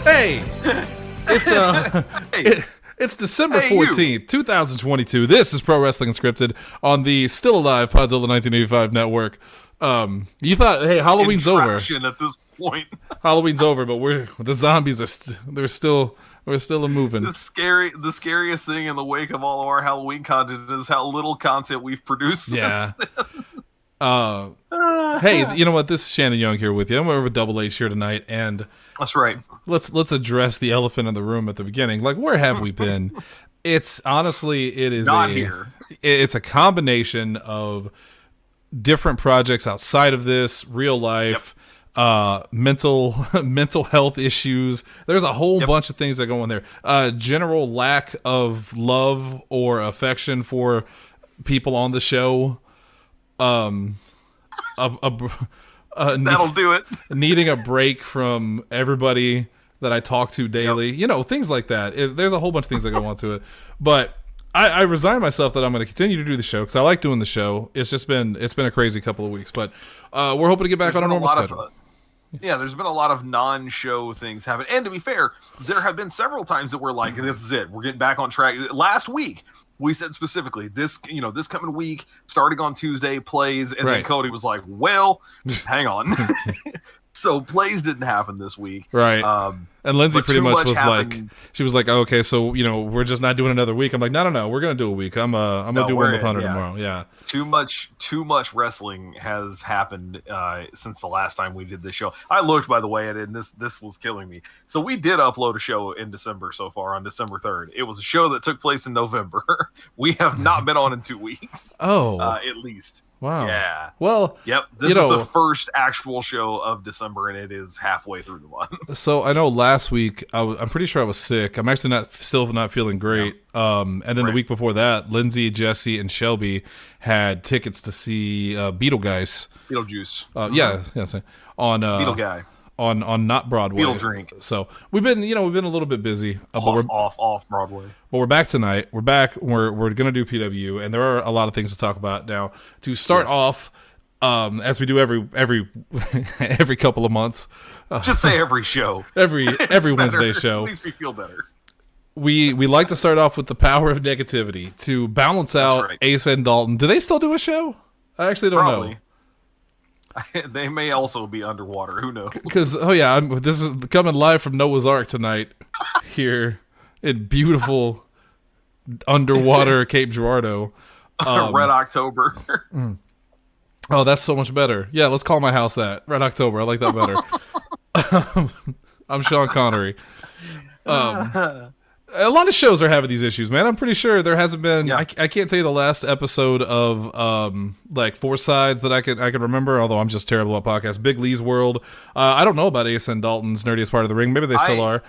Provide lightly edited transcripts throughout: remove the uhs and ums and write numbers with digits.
Hey, it's December 14th, 2022. This is Pro Wrestling Unscripted on the still alive Podzilla 1985 network. You thought, hey, Halloween's over at this point. Halloween's over, but the zombies are we're still a moving. The scariest thing in the wake of all of our Halloween content is how little content we've produced. Yeah. Hey, you know what? This is Shannon Young here with you. I'm over Double H here tonight, and that's right. Let's address the elephant in the room at the beginning. Like, where have we been? It's a combination of different projects outside of this, real life, mental health issues. There's a whole bunch of things that go in there. General lack of love or affection for people on the show. That'll do it. Needing a break from everybody that I talk to daily, things like that. There's a whole bunch of things that go on to it, but I resign myself that I'm going to continue to do the show because I like doing the show. It's been a crazy couple of weeks, but we're hoping to get back on a normal schedule. There's been a lot of non-show things happen, and to be fair, there have been several times that we're like, "This is it. We're getting back on track." Last week, we said specifically this coming week, starting on Tuesday, plays, and then Cody was like, "Well, hang on." So plays didn't happen this week, right? And Lindsay pretty much was happened. she was like, oh, "Okay, so we're just not doing another week." I'm like, "No, we're gonna do a week. I'm gonna do one with Hunter tomorrow." Yeah, too much wrestling has happened since the last time we did this show. I looked, by the way, at it, and this was killing me. So we did upload a show in December so far on December 3rd. It was a show that took place in November. We have not been on in 2 weeks. Oh, at least. Wow. Yeah. Well, yep. This is the first actual show of December, and it is halfway through the month. So I know last week I'm pretty sure I was sick. I'm actually still not feeling great. Yeah. And then the week before that, Lindsay, Jesse, and Shelby had tickets to see Beetlejuice. Yeah. On Beetle Guy. On not Broadway. Beetle Drink. So we've been a little bit busy. Off Broadway. But we're back tonight. We're back. We're gonna do PW, and there are a lot of things to talk about now. To start off, as we do every couple of months. Just say every show. every Wednesday show. At least we feel better. We like to start off with the power of negativity to balance out Ace and Dalton. Do they still do a show? I actually don't know. They may also be underwater. Who knows? Because this is coming live from Noah's Ark tonight, here in beautiful underwater Cape Girardeau. Red October. Oh, that's so much better. Yeah, let's call my house that Red October. I like that better. I'm Sean Connery. A lot of shows are having these issues, man. I'm pretty sure there hasn't been. Yeah. I can't tell you the last episode of like Four Sides that I can remember. Although I'm just terrible at podcasts. Big Lee's World. I don't know about Ace and Dalton's Nerdiest Part of the Ring. Maybe they still are.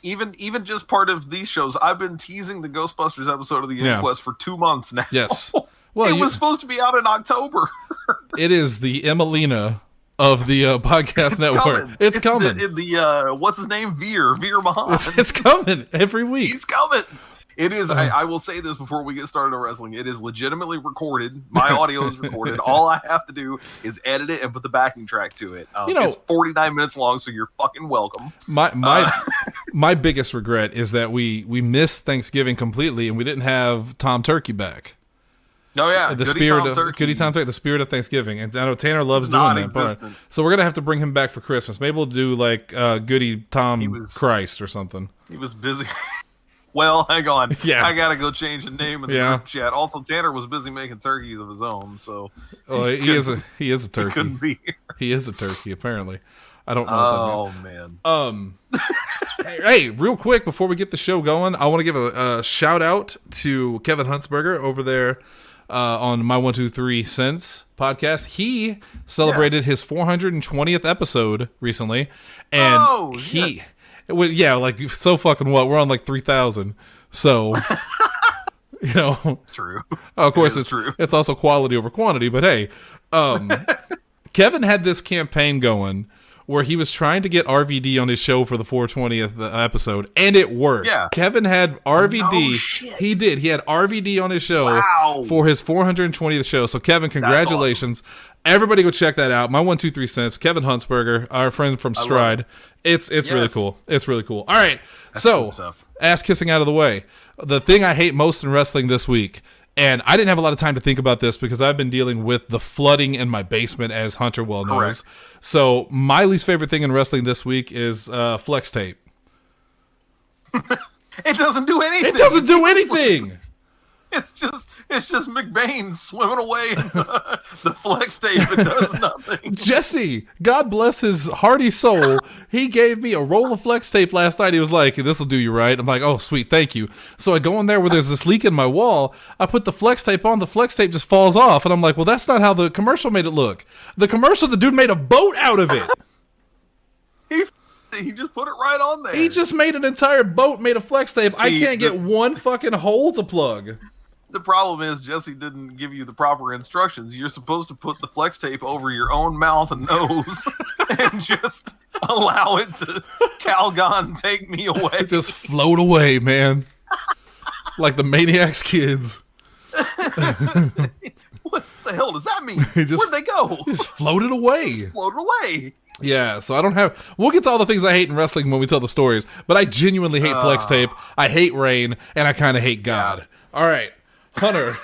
Even just part of these shows. I've been teasing the Ghostbusters episode of the Inquest for 2 months now. Yes. Well, it was supposed to be out in October. It is the Emelina of the podcast network. It's coming. The what's his name? Veer Mahan. It's coming every week. He's coming. It is. I will say this before we get started on wrestling. It is legitimately recorded. My audio is recorded. All I have to do is edit it and put the backing track to it. It's 49 minutes long, so you're fucking welcome. My biggest regret is that we missed Thanksgiving completely, and we didn't have Tom Turkey back. Oh yeah, the spirit of Thanksgiving, and I know Tanner loves doing that. So we're gonna have to bring him back for Christmas. Maybe we'll do like Goody Tom Christ or something. He was busy. Well, hang on. Yeah, I gotta go change the name in the group chat. Also, Tanner was busy making turkeys of his own, so he is a turkey. He couldn't be here. He is a turkey, apparently. I don't know what that means. Oh man. Hey, real quick before we get the show going, I want to give a shout out to Kevin Huntsberger over there. On my 123 Cents podcast, he celebrated his 420th episode recently, and like so fucking what? We're on like 3,000, so true. Of course, it's true. It's also quality over quantity, but hey, Kevin had this campaign going where he was trying to get RVD on his show for the 420th episode, and it worked. Yeah. Kevin had RVD. No shit. He did. He had RVD on his show for his 420th show. So, Kevin, congratulations. Everybody go check that out. My 123 cents. Kevin Huntsberger, our friend from Stride. It's really cool. It's really cool. All right. That's So, ass kissing out of the way. The thing I hate most in wrestling this week, and I didn't have a lot of time to think about this because I've been dealing with the flooding in my basement, as Hunter well knows. Correct. So my least favorite thing in wrestling this week is flex tape. It doesn't do anything. It doesn't do anything. It's just McBain swimming away in the flex tape that does nothing. Jesse, God bless his hearty soul, he gave me a roll of flex tape last night. He was like, "This will do you right." I'm like, "Oh, sweet, thank you." So I go in there where there's this leak in my wall. I put the flex tape on. The flex tape just falls off, and I'm like, "Well, that's not how the commercial made it look. The commercial, the dude made a boat out of it." He just put it right on there. He just made an entire boat made of flex tape. I can't get one fucking hole to plug. The problem is Jesse didn't give you the proper instructions. You're supposed to put the flex tape over your own mouth and nose and just allow it to Calgon take me away. Just float away, man. Like the Maniacs kids. What the hell does that mean? Where'd they go? He just floated away. Just floated away. Yeah, so I don't have... We'll get to all the things I hate in wrestling when we tell the stories, but I genuinely hate flex tape, I hate rain, and I kind of hate God. All right, Hunter,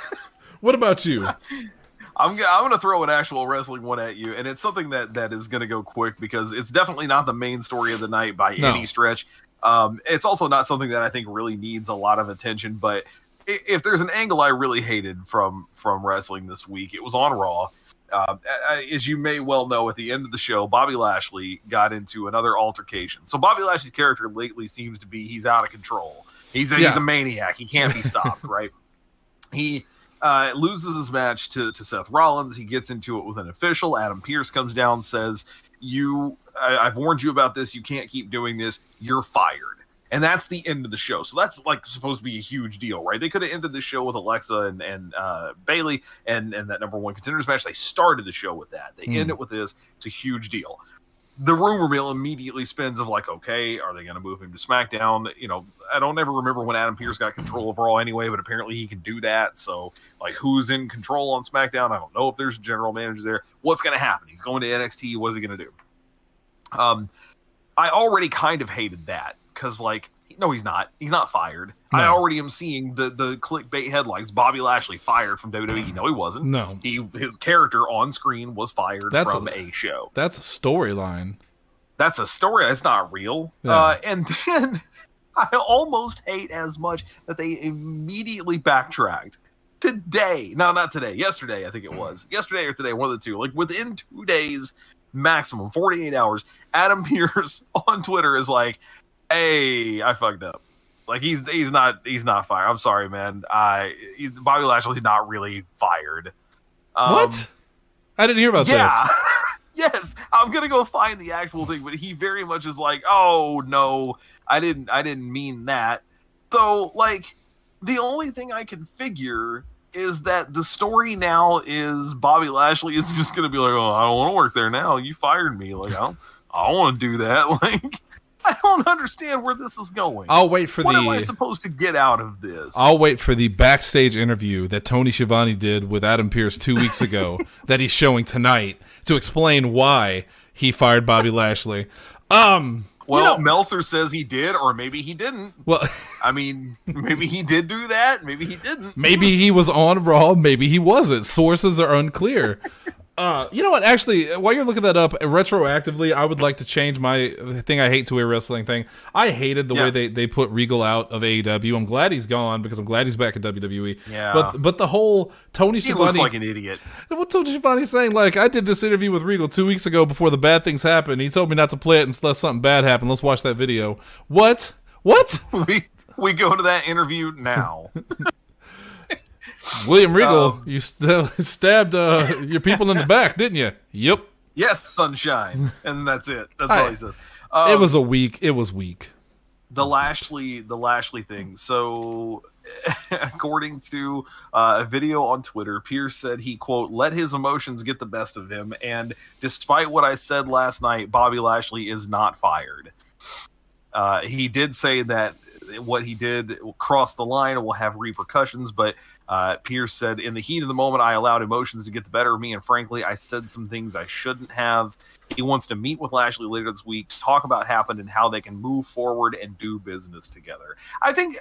what about you? I'm going to throw an actual wrestling one at you, and it's something that is going to go quick because it's definitely not the main story of the night by any stretch. It's also not something that I think really needs a lot of attention, but if there's an angle I really hated from wrestling this week, it was on Raw. As you may well know, at the end of the show, Bobby Lashley got into another altercation. So Bobby Lashley's character lately seems to be he's out of control. He's a maniac. He can't be stopped, right? He loses his match to Seth Rollins. He gets into it with an official. Adam Pearce comes down, says, I've warned you about this. You can't keep doing this. You're fired. And that's the end of the show. So that's like supposed to be a huge deal, right? They could have ended the show with Alexa and Bayley and that number one contenders match. They started the show with that. They end it with this. It's a huge deal. The rumor mill immediately spins of like, okay, are they going to move him to SmackDown? You know, I don't ever remember when Adam Pearce got control of Raw anyway, but apparently he can do that. So like, who's in control on SmackDown? I don't know if there's a general manager there. What's going to happen? He's going to NXT. What's he going to do? I already kind of hated that. Because, like, no, he's not. He's not fired. No. I already am seeing the clickbait headlines. Bobby Lashley fired from WWE. No, he wasn't. No. His character on screen was fired from a show. That's a storyline. That's a story. That's not real. Yeah. And then I almost hate as much that they immediately backtracked. Today. No, not today. Yesterday, I think it was. Yesterday or today, one of the two. Like, within 2 days, maximum, 48 hours, Adam Pearce on Twitter is like, "Hey, I fucked up." Like he's not fired. I'm sorry, man. Bobby Lashley's not really fired. What? I didn't hear about this. Yes, I'm gonna go find the actual thing, but he very much is like, "Oh no, I didn't mean that." So like, the only thing I can figure is that the story now is Bobby Lashley is just gonna be like, "Oh, I don't want to work there now. You fired me. Like I don't want to do that." Like. I don't understand where this is going. I'll wait for what am I supposed to get out of this? I'll wait for the backstage interview that Tony Schiavone did with Adam Pearce 2 weeks ago that he's showing tonight to explain why he fired Bobby Lashley. Well, Meltzer says he did, or maybe he didn't. Well, I mean, maybe he did do that. Maybe he didn't. Maybe he was on Raw. Maybe he wasn't. Sources are unclear. You know what? Actually, while you're looking that up, retroactively, I would like to change my thing I hate to a wrestling thing. I hated the way they put Regal out of AEW. I'm glad he's gone because I'm glad he's back at WWE. Yeah. But the whole Tony Schiavone... He looks like an idiot. What Tony Schiavone saying? Like, I did this interview with Regal 2 weeks ago before the bad things happened. He told me not to play it unless something bad happened. Let's watch that video. What? We go to that interview now. William Regal, you stabbed your people in the back, didn't you? Yep. Yes, sunshine, and that's it. That's all he says. It was weak. The Lashley thing. So, according to a video on Twitter, Pierce said he, quote, let his emotions get the best of him, and despite what I said last night, Bobby Lashley is not fired. He did say that what he did crossed the line and will have repercussions, but Pierce said, in the heat of the moment, I allowed emotions to get the better of me, and frankly, I said some things I shouldn't have. He wants to meet with Lashley later this week to talk about what happened and how they can move forward and do business together. I think,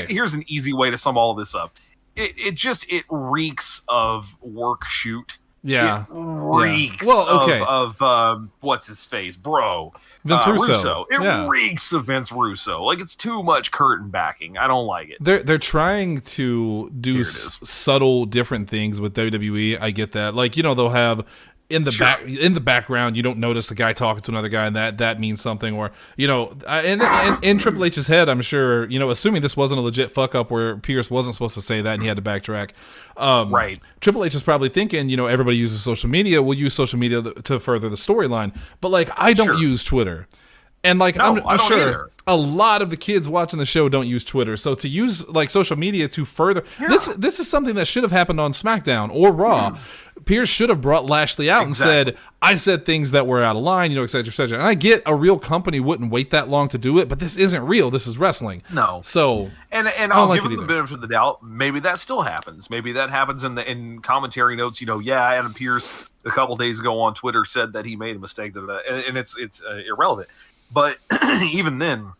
here's an easy way to sum all of this up. It reeks of work shoot. Yeah. It reeks of what's his face, bro. Vince Russo. It reeks of Vince Russo. Like, it's too much curtain backing. I don't like it. They're trying to do subtle different things with WWE. I get that. Like, they'll have in the background, you don't notice a guy talking to another guy, and that means something. Or in Triple H's head, I'm sure, assuming this wasn't a legit fuck up where Pierce wasn't supposed to say that and he had to backtrack. Right. Triple H is probably thinking, everybody uses social media. We'll use social media to further the storyline. But like, I don't use Twitter. And like, I'm sure either. A lot of the kids watching the show don't use Twitter. So to use like social media to further this is something that should have happened on SmackDown or Raw. Pierce should have brought Lashley out and said, I said things that were out of line, et cetera, et cetera. And I get a real company wouldn't wait that long to do it, but this isn't real. This is wrestling. No. So, and I'll give him the benefit of the doubt. Maybe that still happens. Maybe that happens in commentary notes. Adam Pierce a couple days ago on Twitter said that he made a mistake, and it's irrelevant. But even then,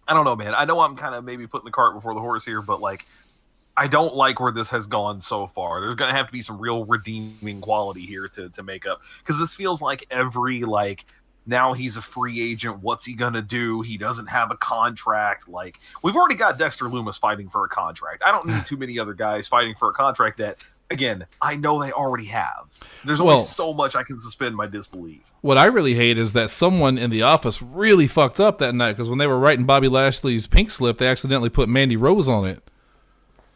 I don't know, man. I know I'm kind of maybe putting the cart before the horse here, but like, I don't like where this has gone so far. There's going to have to be some real redeeming quality here to make up. Because this feels like now he's a free agent. What's he going to do? He doesn't have a contract. Like, we've already got Dexter Lumis fighting for a contract. I don't need too many other guys fighting for a contract that, again, I know they already have. There's only so much I can suspend my disbelief. What I really hate is that someone in the office really fucked up that night, because when they were writing Bobby Lashley's pink slip, they accidentally put Mandy Rose on it.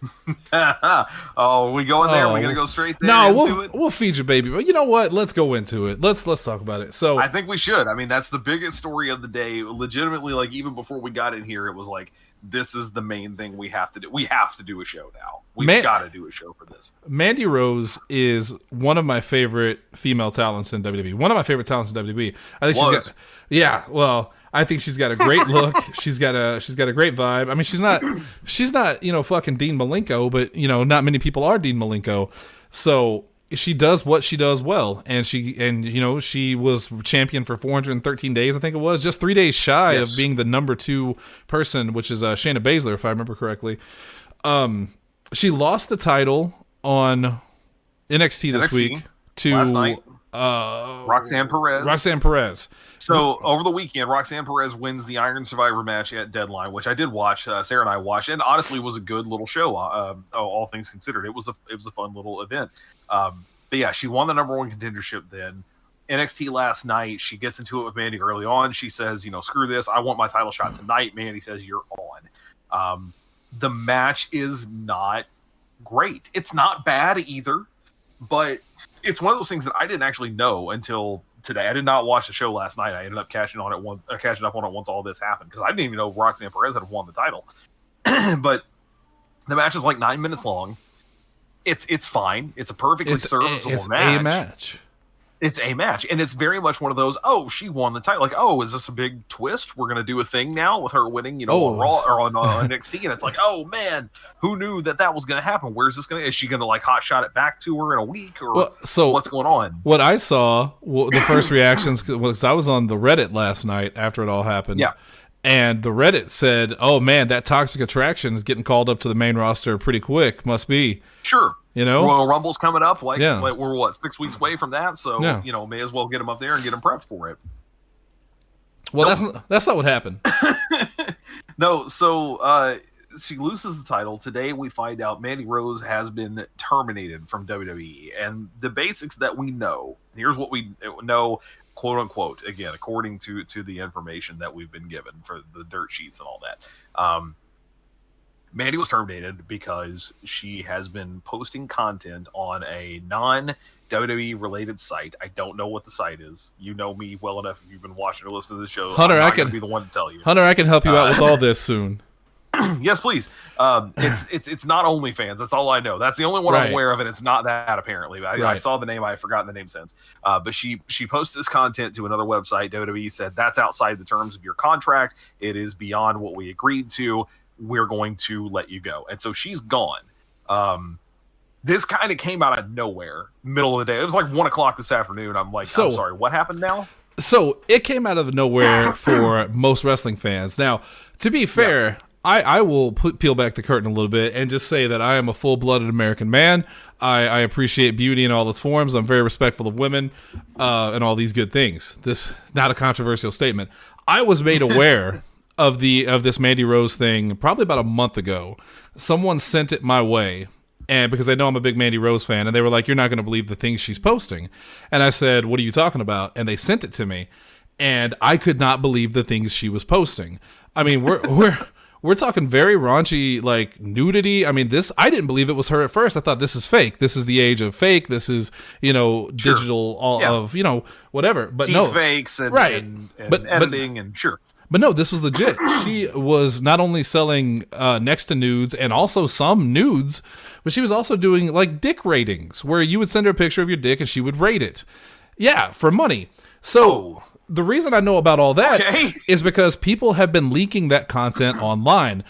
We going there? We're gonna go straight there. No, we'll feed you, baby. But you know what? Let's go into it. Let's talk about it. So I think we should. I mean, that's the biggest story of the day. Legitimately, like, even before we got in here, it was like, this is the main thing we have to do. We have to do a show now. We've got to do a show for this. Mandy Rose is one of my favorite female talents in WWE. One of my favorite talents in WWE. I think I think she's got a great look. She's got a great vibe. I mean, she's not fucking Dean Malenko, but not many people are Dean Malenko. So she does what she does well, and she was champion for 413 days, I think it was, just 3 days shy of being the number 2 person, which is Shayna Baszler, if I remember correctly. She lost the title on NXT this week to last night. Roxanne Perez. So over the weekend, Roxanne Perez wins the Iron Survivor match at Deadline, which I did watch. Sarah and I watched, and honestly, was a good little show. All things considered, it was a fun little event. But yeah, she won the number 1 contendership then. NXT last night, she gets into it with Mandy early on. She says, screw this. I want my title shot tonight. Mandy says, you're on. The match is not great. It's not bad either, but it's one of those things that I didn't actually know until today. I did not watch the show last night. I ended up catching up on it once all this happened, because I didn't even know Roxanne Perez had won the title. But the match is like 9 minutes long. It's fine. It's a perfectly serviceable match. It's a match, and it's very much one of those, she won the title. Like, is this a big twist? We're going to do a thing now with her winning, on Raw or on NXT, and it's like, oh, man, who knew that was going to happen? Where's this going to – is she going to, like, hot shot it back to her in a week, or what's going on? What I saw, the first reactions, was I was on the Reddit last night after it all happened. Yeah. And the Reddit said, oh, man, that Toxic Attraction is getting called up to the main roster pretty quick. Must be. Sure. Royal Rumble's coming up. We're 6 weeks away from that, so may as well get them up there and get them prepped for it. Well, that's not what happened. No, so she loses the title. Today we find out Mandy Rose has been terminated from WWE, and the basics that we know. Here's what we know, quote unquote. Again, according to the information that we've been given for the dirt sheets and all that. Mandy was terminated because she has been posting content on a non-WWE related site. I don't know what the site is. You know me well enough if you've been watching or listening to the show. Hunter, I can be the one to tell you. Hunter, I can help you out with all this soon. Yes, please. It's not OnlyFans. That's all I know. That's the only one I'm aware of, and it's not that apparently. I saw the name. I've forgotten the name since. But she posted this content to another website. WWE said that's outside the terms of your contract. It is beyond what we agreed to. We're going to let you go. And so she's gone. This kind of came out of nowhere, middle of the day. It was like 1:00 this afternoon. I'm like, I'm sorry, what happened now? So it came out of nowhere for most wrestling fans. Now, to be fair, I will peel back the curtain a little bit and just say that I am a full-blooded American man. I appreciate beauty in all its forms. I'm very respectful of women and all these good things. This not a controversial statement. I was made aware of this Mandy Rose thing probably about a month ago. Someone sent it my way. And because they know I'm a big Mandy Rose fan, and they were like, "You're not going to believe the things she's posting." And I said, "What are you talking about?" And they sent it to me, and I could not believe the things she was posting. I mean, we're talking very raunchy, like nudity. I mean, I didn't believe it was her at first. I thought, this is fake. This is the age of fake. This is, digital of, whatever. But deep fakes and, right. and editing and sure. But no, this was legit. She was not only selling next to nudes and also some nudes, but she was also doing like dick ratings where you would send her a picture of your dick and she would rate it. Yeah, for money. So the reason I know about all that is because people have been leaking that content online.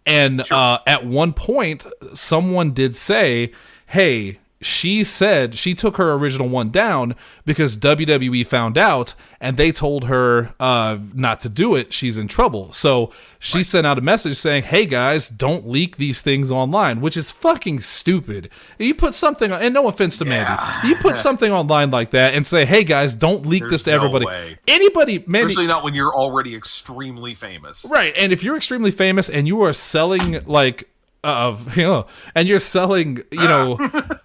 And at one point, someone did say, hey, she said she took her original one down because WWE found out and they told her not to do it. She's in trouble. So she sent out a message saying, hey guys, don't leak these things online, which is fucking stupid. You put something, and no offense to Mandy, you put something online like that and say, hey guys, don't leak this to everybody. Way. Anybody, Mandy. Especially not when you're already extremely famous. Right. And if you're extremely famous and you are selling like, and you're selling,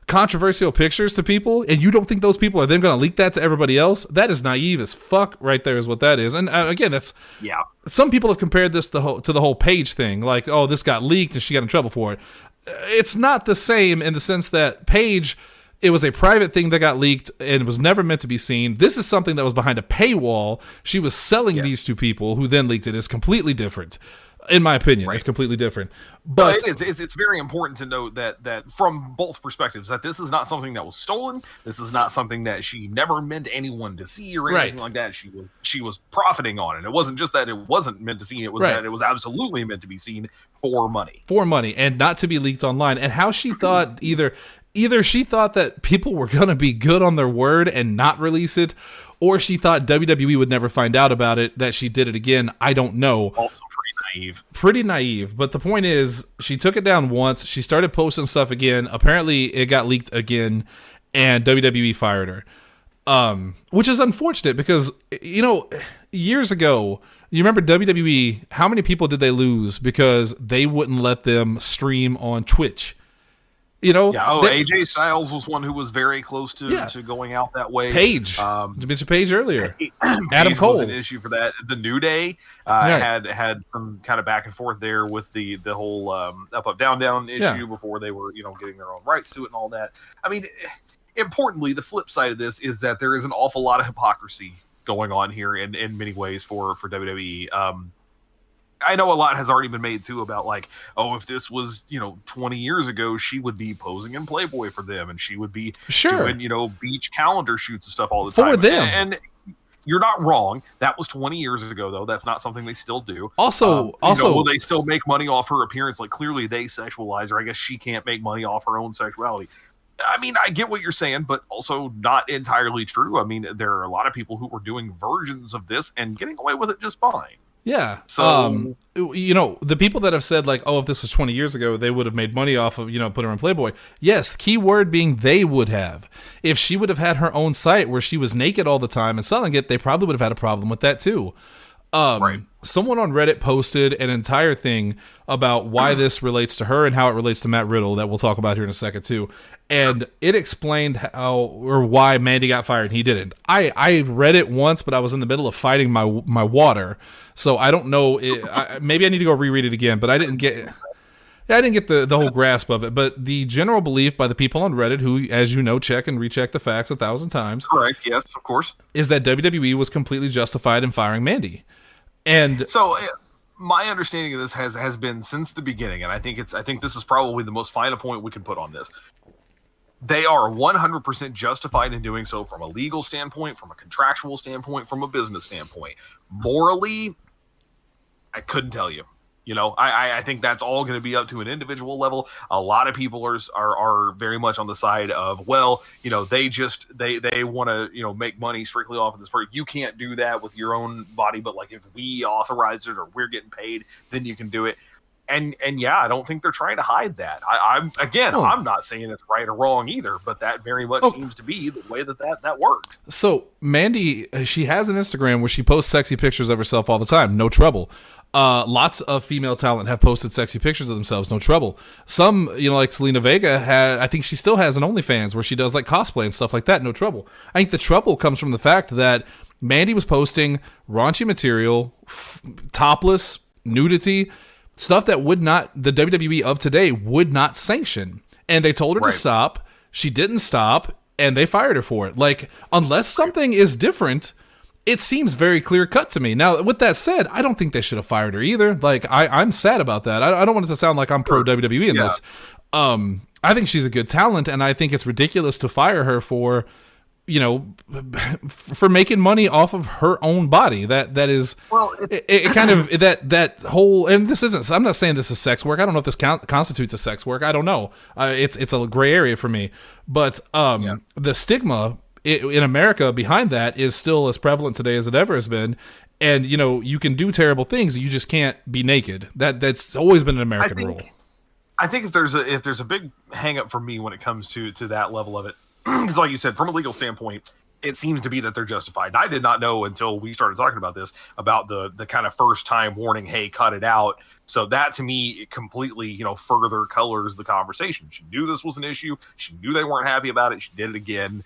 controversial pictures to people, and you don't think those people are then going to leak that to everybody else, that is naive as fuck. Right there is what that is. And again, that's some people have compared this to the whole Paige thing, like, oh, this got leaked and she got in trouble for it. It's not the same in the sense that Paige, it was a private thing that got leaked and was never meant to be seen. This is something that was behind a paywall. She was selling these to people who then leaked it. It's completely different. In my opinion, it's completely different. But it's very important to note that from both perspectives, that this is not something that was stolen. This is not something that she never meant anyone to see or anything like that. She was profiting on it. It wasn't just that it wasn't meant to see. It was that it was absolutely meant to be seen for money. For money, and not to be leaked online. And how she thought either she thought that people were going to be good on their word and not release it, or she thought WWE would never find out about it, that she did it again. I don't know. Also pretty naive, but the point is she took it down once, she started posting stuff again, apparently it got leaked again, and WWE fired her, which is unfortunate because years ago, you remember WWE, how many people did they lose because they wouldn't let them stream on Twitch? AJ Styles was one who was very close to going out that way. Paige, you mentioned Paige earlier. Adam Cole was an issue for that. The New Day had some kind of back and forth there with the whole up down issue before they were getting their own rights to it and all that. I mean, importantly, the flip side of this is that there is an awful lot of hypocrisy going on here in many ways for WWE. I know a lot has already been made too about like, oh, if this was 20 years ago, she would be posing in Playboy for them, and she would be doing beach calendar shoots and stuff all the time for them. And you're not wrong. That was 20 years ago, though. That's not something they still do. Also, will they still make money off her appearance? Like clearly they sexualize her. I guess she can't make money off her own sexuality. I mean, I get what you're saying, but also not entirely true. I mean, there are a lot of people who were doing versions of this and getting away with it just fine. Yeah. So, the people that have said like, oh, if this was 20 years ago, they would have made money off of, put her on Playboy. Yes. Key word being they would have. If she would have had her own site where she was naked all the time and selling it, they probably would have had a problem with that too. Someone on Reddit posted an entire thing about why this relates to her and how it relates to Matt Riddle that we'll talk about here in a second too. And it explained how or why Mandy got fired and he didn't. I read it once, but I was in the middle of fighting my water. So I don't know. Maybe I need to go reread it again, but I didn't get the whole grasp of it. But the general belief by the people on Reddit, who, as you know, check and recheck the facts 1,000 times. Correct. Yes, of course. Is that WWE was completely justified in firing Mandy. And so my understanding of this has been since the beginning, and I think this is probably the most final point we can put on this. They are 100% justified in doing so from a legal standpoint, from a contractual standpoint, from a business standpoint. Morally, I couldn't tell you. I think that's all going to be up to an individual level. A lot of people are very much on the side of, well, they want to, make money strictly off of this person. You can't do that with your own body, but like if we authorize it or we're getting paid, then you can do it. And yeah, I don't think they're trying to hide that. I'm not saying it's right or wrong either, but that very much seems to be the way that works. So Mandy, she has an Instagram where she posts sexy pictures of herself all the time. No trouble. Lots of female talent have posted sexy pictures of themselves. No trouble. Some, like Selena Vega I think she still has an OnlyFans where she does like cosplay and stuff like that. No trouble. I think the trouble comes from the fact that Mandy was posting raunchy material, topless, nudity, stuff that the WWE of today would not sanction. And they told her to stop. She didn't stop, and they fired her for it. Like, unless something is different, it seems very clear cut to me. Now, with that said, I don't think they should have fired her either. Like, I'm sad about that. I don't want it to sound like I'm pro WWE in this. I think she's a good talent, and I think it's ridiculous to fire her for making money off of her own body. That is, well, it kind of that whole, and this isn't, I'm not saying this is sex work. I don't know if this constitutes a sex work. I don't know. It's a gray area for me, but the stigma in America behind that is still as prevalent today as it ever has been. And you can do terrible things, you just can't be naked. That's always been an American rule. I think if there's a big hang up for me when it comes to that level of it, because like you said, from a legal standpoint, it seems to be that they're justified. And I did not know until we started talking about this, about the kind of first time warning, hey, cut it out. So that to me completely, further colors the conversation. She knew this was an issue. She knew they weren't happy about it. She did it again.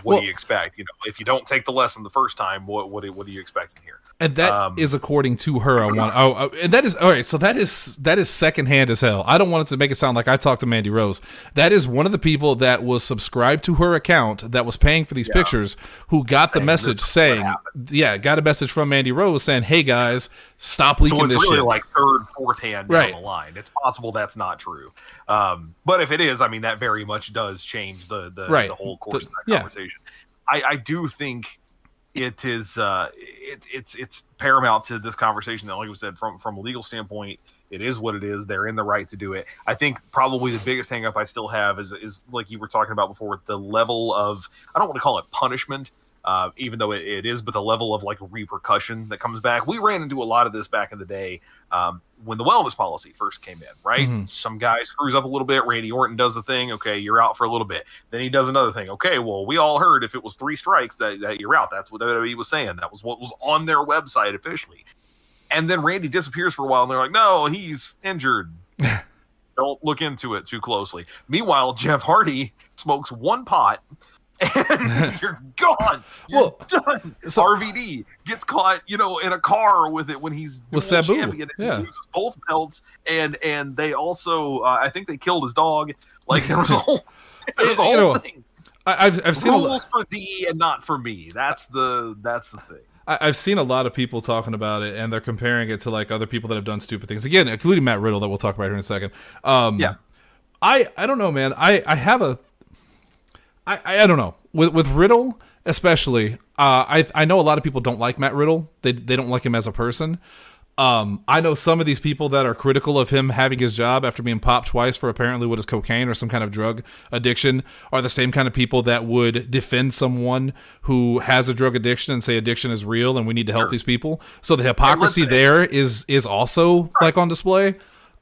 What do you expect? If you don't take the lesson the first time, what do you expect in here? And that is according to her. And that is all right. So that is secondhand as hell. I don't want it to make it sound like I talked to Mandy Rose. That is one of the people that was subscribed to her account that was paying for these pictures, who got the message got a message from Mandy Rose saying, "Hey guys, stop leaking this shit." So it's really like third, fourth hand down the line. It's possible that's not true. But if it is, I mean, that very much does change the whole course of that conversation. I do think it is it's paramount to this conversation that, like we said, from a legal standpoint, it is what it is. They're in the right to do it. I think probably the biggest hang up I still have is like you were talking about before, the level of, I don't want to call it punishment, even though it is, but the level of like repercussion that comes back. We ran into a lot of this back in the day when the wellness policy first came in, right? Mm-hmm. Some guy screws up a little bit. Randy Orton does the thing. Okay, you're out for a little bit. Then he does another thing. Okay, well, we all heard if it was 3 strikes that you're out. That's what WWE was saying. That was what was on their website officially. And then Randy disappears for a while, and they're like, no, he's injured. Don't look into it too closely. Meanwhile, Jeff Hardy smokes 1 pot, and you're gone. You're done. So RVD gets caught, in a car with it when he's champion. And he loses both belts, and they also, I think they killed his dog. Like there was a whole thing. I've seen rules for thee and not for me. That's the thing. I've seen a lot of people talking about it, and they're comparing it to like other people that have done stupid things. Again, including Matt Riddle, that we'll talk about here in a second. I don't know, man. I don't know. With Riddle, especially, I know a lot of people don't like Matt Riddle. They don't like him as a person. I know some of these people that are critical of him having his job after being popped twice for apparently what is cocaine or some kind of drug addiction are the same kind of people that would defend someone who has a drug addiction and say addiction is real and we need to help these people. So the hypocrisy there is also like on display.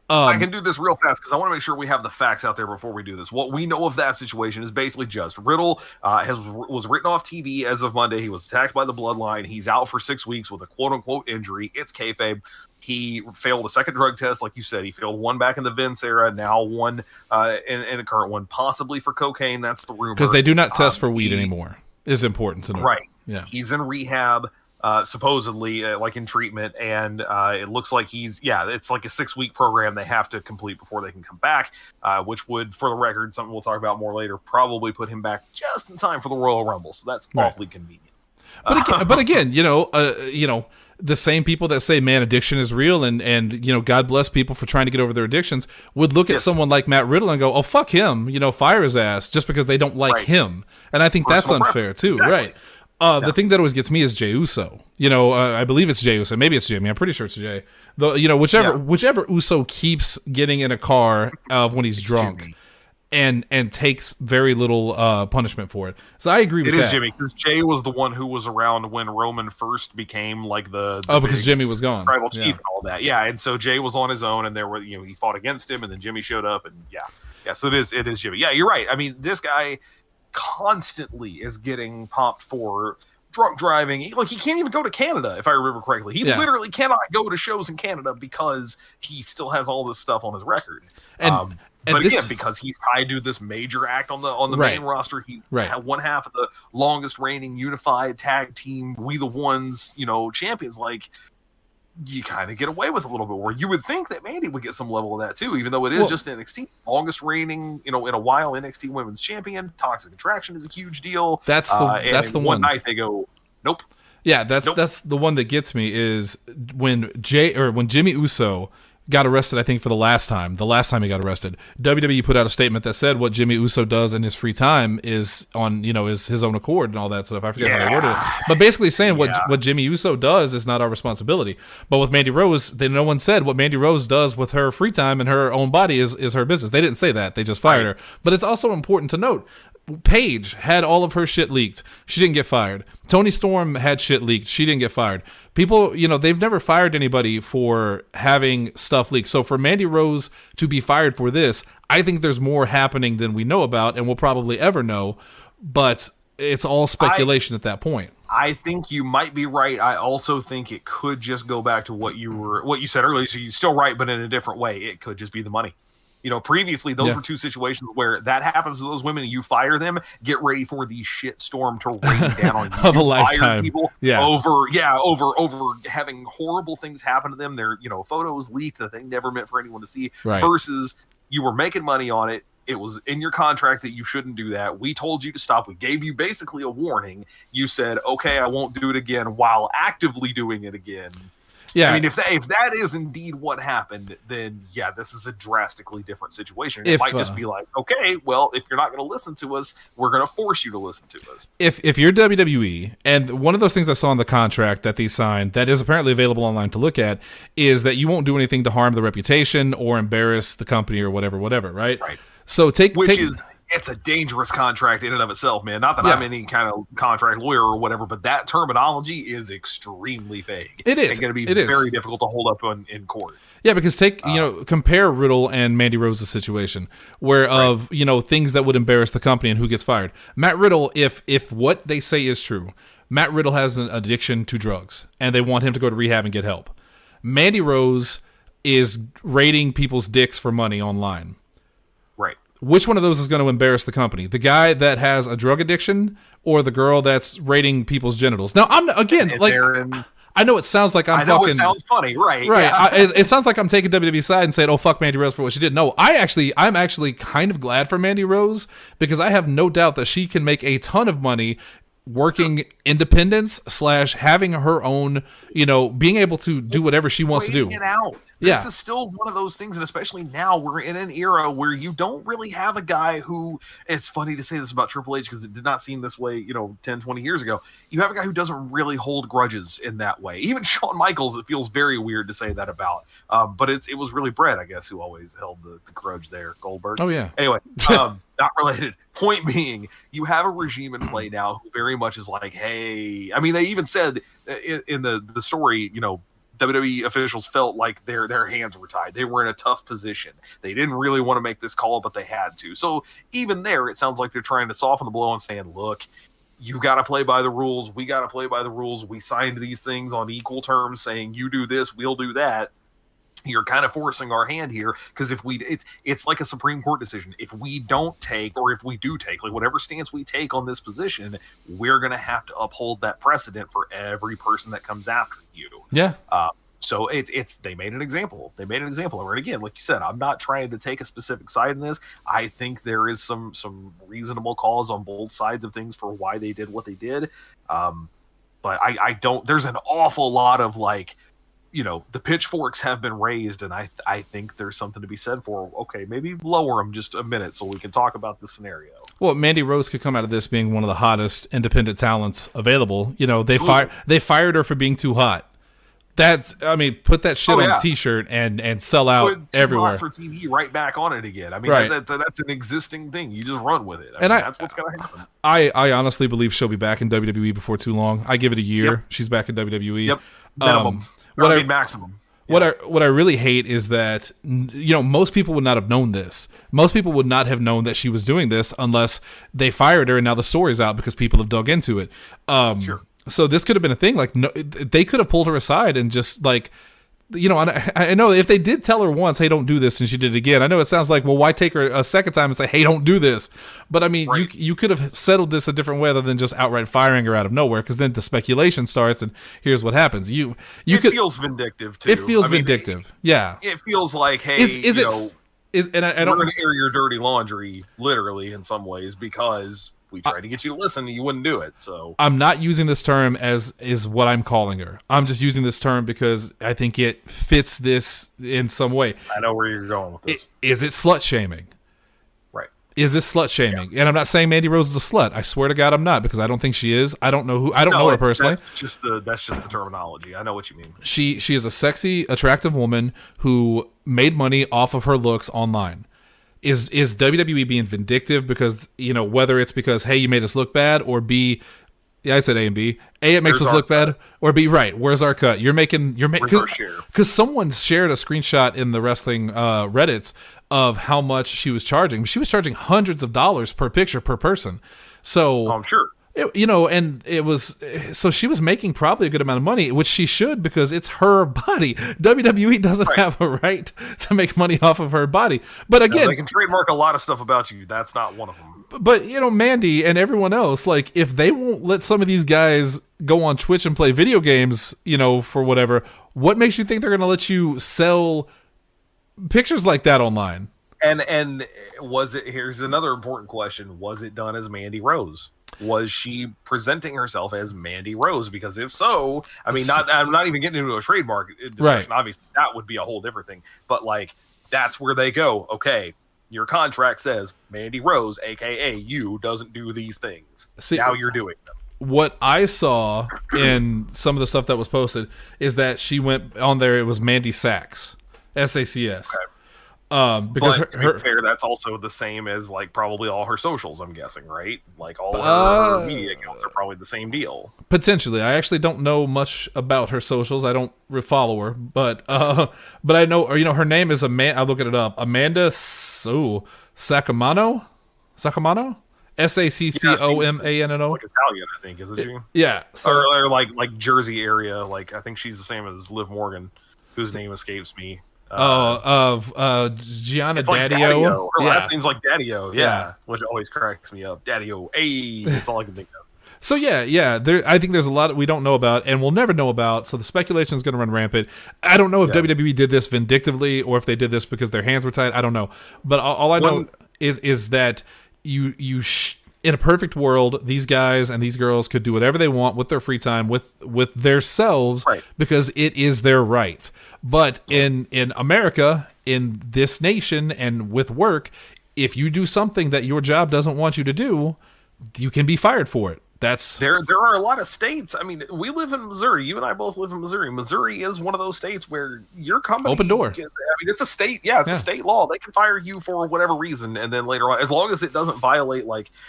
I can do this real fast because I want to make sure we have the facts out there before we do this. What we know of that situation is basically just Riddle was written off TV as of Monday. He was attacked by the Bloodline. He's out for 6 weeks with a quote-unquote injury. It's kayfabe. He failed a second drug test, like you said. He failed one back in the Vince era, now one in the current one, possibly for cocaine. That's the rumor. Because they do not test for weed anymore. Is important to know. Right. Yeah. He's in rehab. Supposedly like in treatment, and it looks like it's like a 6-week program they have to complete before they can come back, which would, for the record, something we'll talk about more later, probably put him back just in time for the Royal Rumble. So that's awfully convenient. But again, the same people that say, man, addiction is real and God bless people for trying to get over their addictions would look at someone like Matt Riddle and go, oh, fuck him, fire his ass just because they don't like him. And I think that's unfair too. Exactly. Right. The thing that always gets me is Jey Uso. I believe it's Jey Uso. Maybe it's Jimmy. I'm pretty sure it's Jey. Whichever Uso keeps getting in a car when he's drunk. Jimmy. And takes very little punishment for it. So I agree with that. It is Jimmy, because Jey was the one who was around when Roman first became like the because Jimmy was gone. Tribal chief and all that. Yeah, and so Jey was on his own, and there were he fought against him, and then Jimmy showed up, and so it is Jimmy. Yeah, you're right. I mean, this guy constantly is getting popped for drunk driving. Like, he can't even go to Canada, if I remember correctly. He literally cannot go to shows in Canada because he still has all this stuff on his record. But again, because he's tied to this major act on the main roster, he's one half of the longest reigning unified tag team We the Ones, champions. Like, you kind of get away with a little bit more. You would think that Mandy would get some level of that too, even though it is just NXT, longest reigning, in a while, NXT Women's Champion. Toxic Attraction is a huge deal. That's the one. One night they go, nope. Yeah, that's the one that gets me is when Jimmy Uso got arrested, I think, for the last time he got arrested. WWE put out a statement that said what Jimmy Uso does in his free time is on, is his own accord and all that stuff. I forget how they worded it. But basically saying what Jimmy Uso does is not our responsibility. But with Mandy Rose, no one said what Mandy Rose does with her free time and her own body is her business. They didn't say that. They just fired her. But it's also important to note, Paige had all of her shit leaked. She didn't get fired. Toni Storm had shit leaked. She didn't get fired. People, they've never fired anybody for having stuff leaked. So for Mandy Rose to be fired for this, I think there's more happening than we know about and we'll probably ever know. But it's all speculation at that point. I think you might be right. I also think it could just go back to what you said earlier. So you're still right, but in a different way. It could just be the money. Previously, those were two situations where that happens to those women and you fire them, get ready for the shit storm to rain down on you. Of a lifetime. People over having horrible things happen to them. Their, photos leaked that they never meant for anyone to see, versus you were making money on it. It was in your contract that you shouldn't do that. We told you to stop. We gave you basically a warning. You said, okay, I won't do it again, while actively doing it again. Yeah, I mean, if that is indeed what happened, then this is a drastically different situation. It might just be like, okay, well, if you're not going to listen to us, we're going to force you to listen to us. If you're WWE, and one of those things I saw in the contract that they signed that is apparently available online to look at is that you won't do anything to harm the reputation or embarrass the company or whatever, right? Right. So it's a dangerous contract in and of itself, man. Not that I'm any kind of contract lawyer or whatever, but that terminology is extremely vague. It is. It's going to be very difficult to hold up in court. Yeah, because compare Riddle and Mandy Rose's situation, where of things that would embarrass the company and who gets fired. Matt Riddle, if what they say is true, Matt Riddle has an addiction to drugs, and they want him to go to rehab and get help. Mandy Rose is rating people's dicks for money online. Right. Which one of those is going to embarrass the company? The guy that has a drug addiction or the girl that's rating people's genitals? Now, I know it sounds like I know it sounds funny, right? Right. Yeah. It sounds like I'm taking WWE's side and saying, "Oh, fuck Mandy Rose for what she did." No, I'm actually kind of glad for Mandy Rose because I have no doubt that she can make a ton of money working independence / having her own, being able to do whatever she wants to do. It out. This is still one of those things, and especially now we're in an era where you don't really have a guy who, it's funny to say this about Triple H because it did not seem this way, 10, 20 years ago. You have a guy who doesn't really hold grudges in that way. Even Shawn Michaels, it feels very weird to say that about. But it was really Brett, I guess, who always held the grudge there, Goldberg. Oh, yeah. Anyway, not related. Point being, you have a regime in play now who very much is like, hey, I mean, they even said in the story, WWE officials felt like their hands were tied. They were in a tough position. They didn't really want to make this call, but they had to. So even there, it sounds like they're trying to soften the blow and saying, look, you got to play by the rules. We got to play by the rules. We signed these things on equal terms saying you do this, we'll do that. You're kind of forcing our hand here because it's like a Supreme Court decision. If we don't take, or if we do take, like whatever stance we take on this position, we're going to have to uphold that precedent for every person that comes after you. Yeah. So they made an example. They made an example. And again, like you said, I'm not trying to take a specific side in this. I think there is some reasonable cause on both sides of things for why they did what they did. But I don't. There's an awful lot of like, the pitchforks have been raised, and I think there's something to be said for, okay, maybe lower them just a minute so we can talk about the scenario. Well, Mandy Rose could come out of this being one of the hottest independent talents available. They fired her for being too hot. Put that shit on a t-shirt and sell out everywhere for TV, right back on it again. I mean, right. That's an existing thing. You just run with it. That's what's gonna happen. I honestly believe she'll be back in WWE before too long. I give it a year. Yep. She's back in WWE. Yep. Minimum. Maximum. What I really hate is that most people would not have known this. Most people would not have known that she was doing this unless they fired her, and now the story's out because people have dug into it. Sure. So this could have been a thing. Like, no, they could have pulled her aside and just like, I know if they did tell her once, hey, don't do this, and she did it again. I know it sounds like, well, why take her a second time and say, hey, don't do this? But I mean, right. you could have settled this a different way other than just outright firing her out of nowhere, because then the speculation starts, and here's what happens. It feels vindictive too. It feels vindictive. Yeah. It feels like, hey, we're going to air your dirty laundry, literally, in some ways, because we tried to get you to listen and you wouldn't do it. So I'm not using this term as is what I'm calling her. I'm just using this term because I think it fits this in some way. I know where you're going with this. Is it slut shaming? Right. Is this slut shaming? Yeah. And I'm not saying Mandy Rose is a slut. I swear to God, I'm not, because I don't think she is. I don't know her personally. That's just the terminology. I know what you mean. She is a sexy, attractive woman who made money off of her looks online. Is WWE being vindictive because, whether it's because, hey, you made us look bad, or B, yeah, I said A and B. A, it makes us look bad, or B, right, where's our cut? Because someone shared a screenshot in the wrestling Reddits of how much she was charging. She was charging hundreds of dollars per picture per person. So I'm sure. And it was, so she was making probably a good amount of money, which she should, because it's her body. WWE doesn't have a right to make money off of her body. But again, they can trademark a lot of stuff about you. That's not one of them. But Mandy and everyone else, like, if they won't let some of these guys go on Twitch and play video games, for whatever, what makes you think they're going to let you sell pictures like that online? And was it? Here's another important question: was it done as Mandy Rose? Was she presenting herself as Mandy Rose? Because if so, I'm not even getting into a trademark discussion. Right. Obviously, that would be a whole different thing. But that's where they go. Okay, your contract says Mandy Rose, aka you, doesn't do these things. See, now you're doing them. What I saw in some of the stuff that was posted is that she went on there. It was Mandy Sacks, SACS. Okay. Because but to be fair, that's also the same as probably all her socials, I'm guessing, right? All her media accounts are probably the same deal. Potentially. I actually don't know much about her socials. I don't follow her, but I know, her name is Amanda. I'm looking it up. Amanda Saccomanno? Saccomanno? SACCOMANNO. Italian, I think, isn't she? Yeah. So, or like Jersey area. I think she's the same as Liv Morgan, whose name escapes me. Gianna Daddio. Her last name's like Daddio, yeah, which always cracks me up. Daddio, that's all I can think of. So yeah, I think there's a lot we don't know about, and we'll never know about. So the speculation is going to run rampant. I don't know if WWE did this vindictively or if they did this because their hands were tied. I don't know, but all I know is that you in a perfect world, these guys and these girls could do whatever they want with their free time, with their selves, right, because it is their right. But in America, in this nation, and with work, if you do something that your job doesn't want you to do, you can be fired for it. There are a lot of states. I mean, we live in Missouri. You and I both live in Missouri. Missouri is one of those states where your company open door. It's a state. Yeah, it's a state law. They can fire you for whatever reason, and then later on, as long as it doesn't violate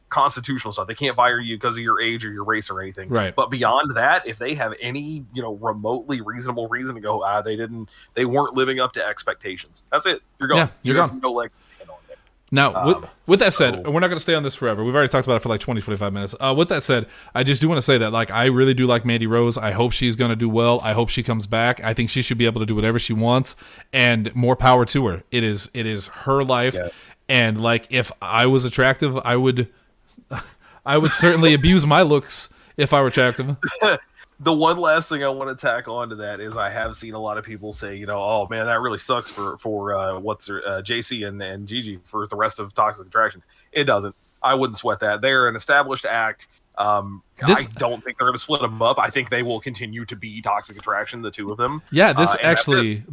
constitutional stuff, they can't fire you because of your age or your race or anything. Right. But beyond that, if they have any remotely reasonable reason to go, they weren't living up to expectations. That's it. You're gone. Yeah, you're gone. Now, with that said, we're not going to stay on this forever. We've already talked about it for 20, 25 minutes. With that said, I just do want to say that I really do like Mandy Rose. I hope she's going to do well. I hope she comes back. I think she should be able to do whatever she wants, and more power to her. It is her life, and if I was attractive, I would certainly abuse my looks if I were attractive. The one last thing I want to tack on to that is I have seen a lot of people say, oh man, that really sucks for JC and Gigi for the rest of Toxic Attraction. It doesn't. I wouldn't sweat that. They're an established act. I don't think they're going to split them up. I think they will continue to be Toxic Attraction, the two of them. Yeah, this actually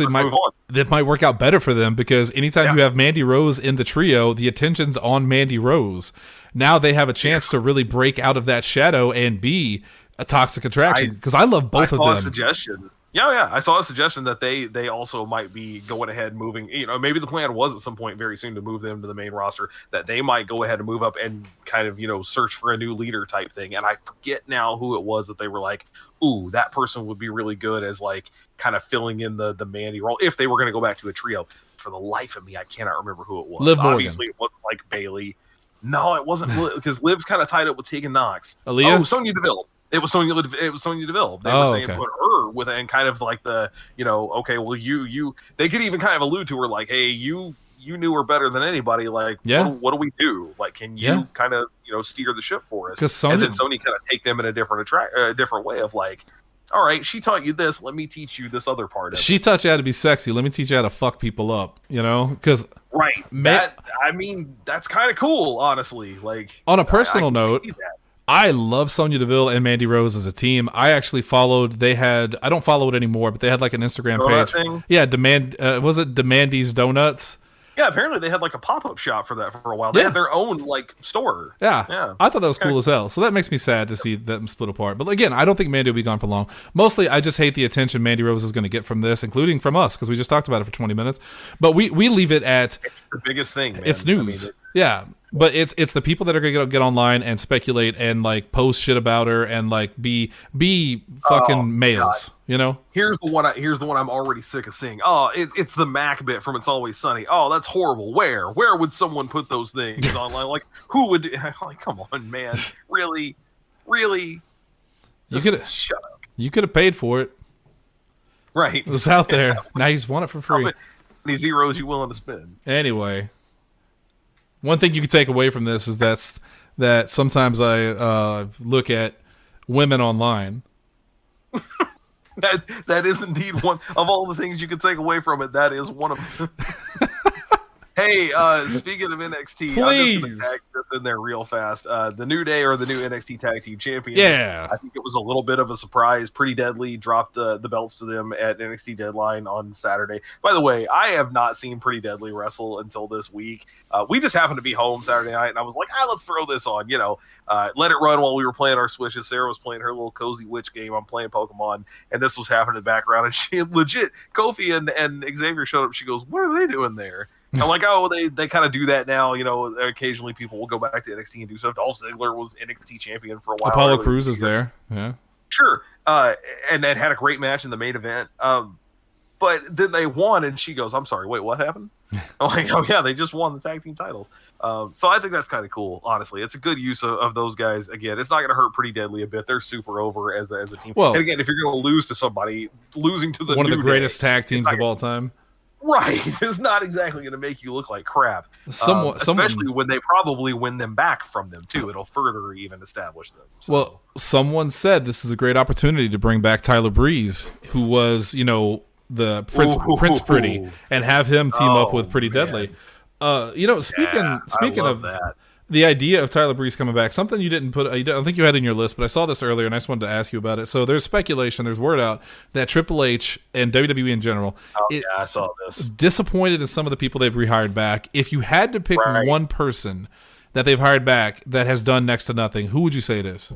might work out better for them, because anytime you have Mandy Rose in the trio, the attention's on Mandy Rose. Now they have a chance to really break out of that shadow and be a Toxic Attraction, because I love both of them. A suggestion. Yeah. I saw a suggestion that they also might be going ahead moving. Maybe the plan was at some point very soon to move them to the main roster. That they might go ahead and move up and kind of search for a new leader type thing. And I forget now who it was that they were like, ooh, that person would be really good as like kind of filling in the Mandy role if they were going to go back to a trio. For the life of me, I cannot remember who it was. Liv Morgan. Obviously, it wasn't like Bailey. No, it wasn't, because Liv's kind of tied up with Tegan Knox. Aaliyah? Oh, Sonya Deville. It was Sonya Deville. They were saying put her with it, and kind of like the, okay, well, you they could even kind of allude to her like, hey, you knew her better than anybody. Like, what do we do? Like, can you kind of steer the ship for us? And then Sonya kind of take them in a different way of like, all right, she taught you this, let me teach you this other part of it. She taught you how to be sexy, let me teach you how to fuck people up, because right. That's kind of cool, honestly. Like, on a personal note, I love Sonya Deville and Mandy Rose as a team. I actually followed. I don't follow it anymore, but they had like an Instagram page. Thing? Yeah, was it Demandy's Donuts? Yeah, apparently they had like a pop-up shop for that for a while. They had their own like store. Yeah. I thought that was cool as hell. So that makes me sad to see them split apart. But again, I don't think Mandy will be gone for long. Mostly, I just hate the attention Mandy Rose is going to get from this, including from us, because we just talked about it for 20 minutes. But we leave it at... It's the biggest thing, man. It's news. Yeah. But it's the people that are going to get online and speculate and like post shit about her and like be fucking males, Here's the one I'm already sick of seeing. It's the Mac bit from It's Always Sunny. Oh, that's horrible. Where would someone put those things online? Like, who would? Like, come on, man. Really? Shut up. You could have paid for it. Right. It was out there. Now you just want it for free. How many zeros you willing to spend? Anyway. One thing you can take away from this is that sometimes I look at women online. That is indeed one of all the things you can take away from it. That is one of them. Hey, speaking of NXT, please. I'm just going to tag this in there real fast. The New Day are the new NXT Tag Team Champions. Yeah. I think it was a little bit of a surprise. Pretty Deadly dropped the belts to them at NXT Deadline on Saturday. By the way, I have not seen Pretty Deadly wrestle until this week. We just happened to be home Saturday night, and I was like, let's throw this on. Let it run while we were playing our Switches. Sarah was playing her little Cozy Witch game. I'm playing Pokemon, and this was happening in the background. And she legit, Kofi and Xavier showed up. She goes, "What are they doing there?" I'm like, they kind of do that now. Occasionally people will go back to NXT and do stuff. Dolph Ziggler was NXT champion for a while. Apollo Crews is there. Yeah. Sure. And then had a great match in the main event. But then they won, and she goes, "I'm sorry, wait, what happened?" I'm like, "Oh, yeah, they just won the tag team titles." So I think that's kind of cool, honestly. It's a good use of those guys. Again, it's not going to hurt Pretty Deadly a bit. They're super over as a team. Well, and again, if you're going to lose to somebody, losing to one of the greatest tag teams of all time. Right, it's not exactly going to make you look like crap. Especially when they probably win them back from them too. It'll further even establish them. So. Well, someone said this is a great opportunity to bring back Tyler Breeze, who was, the Prince Pretty, and have him team up with Pretty Deadly. Speaking of that. The idea of Tyler Breeze coming back, something you didn't put, I don't think you had in your list, but I saw this earlier and I just wanted to ask you about it. So there's speculation, there's word out that Triple H and WWE in general, I saw this. Disappointed in some of the people they've rehired back. If you had to pick one person that they've hired back that has done next to nothing, who would you say it is?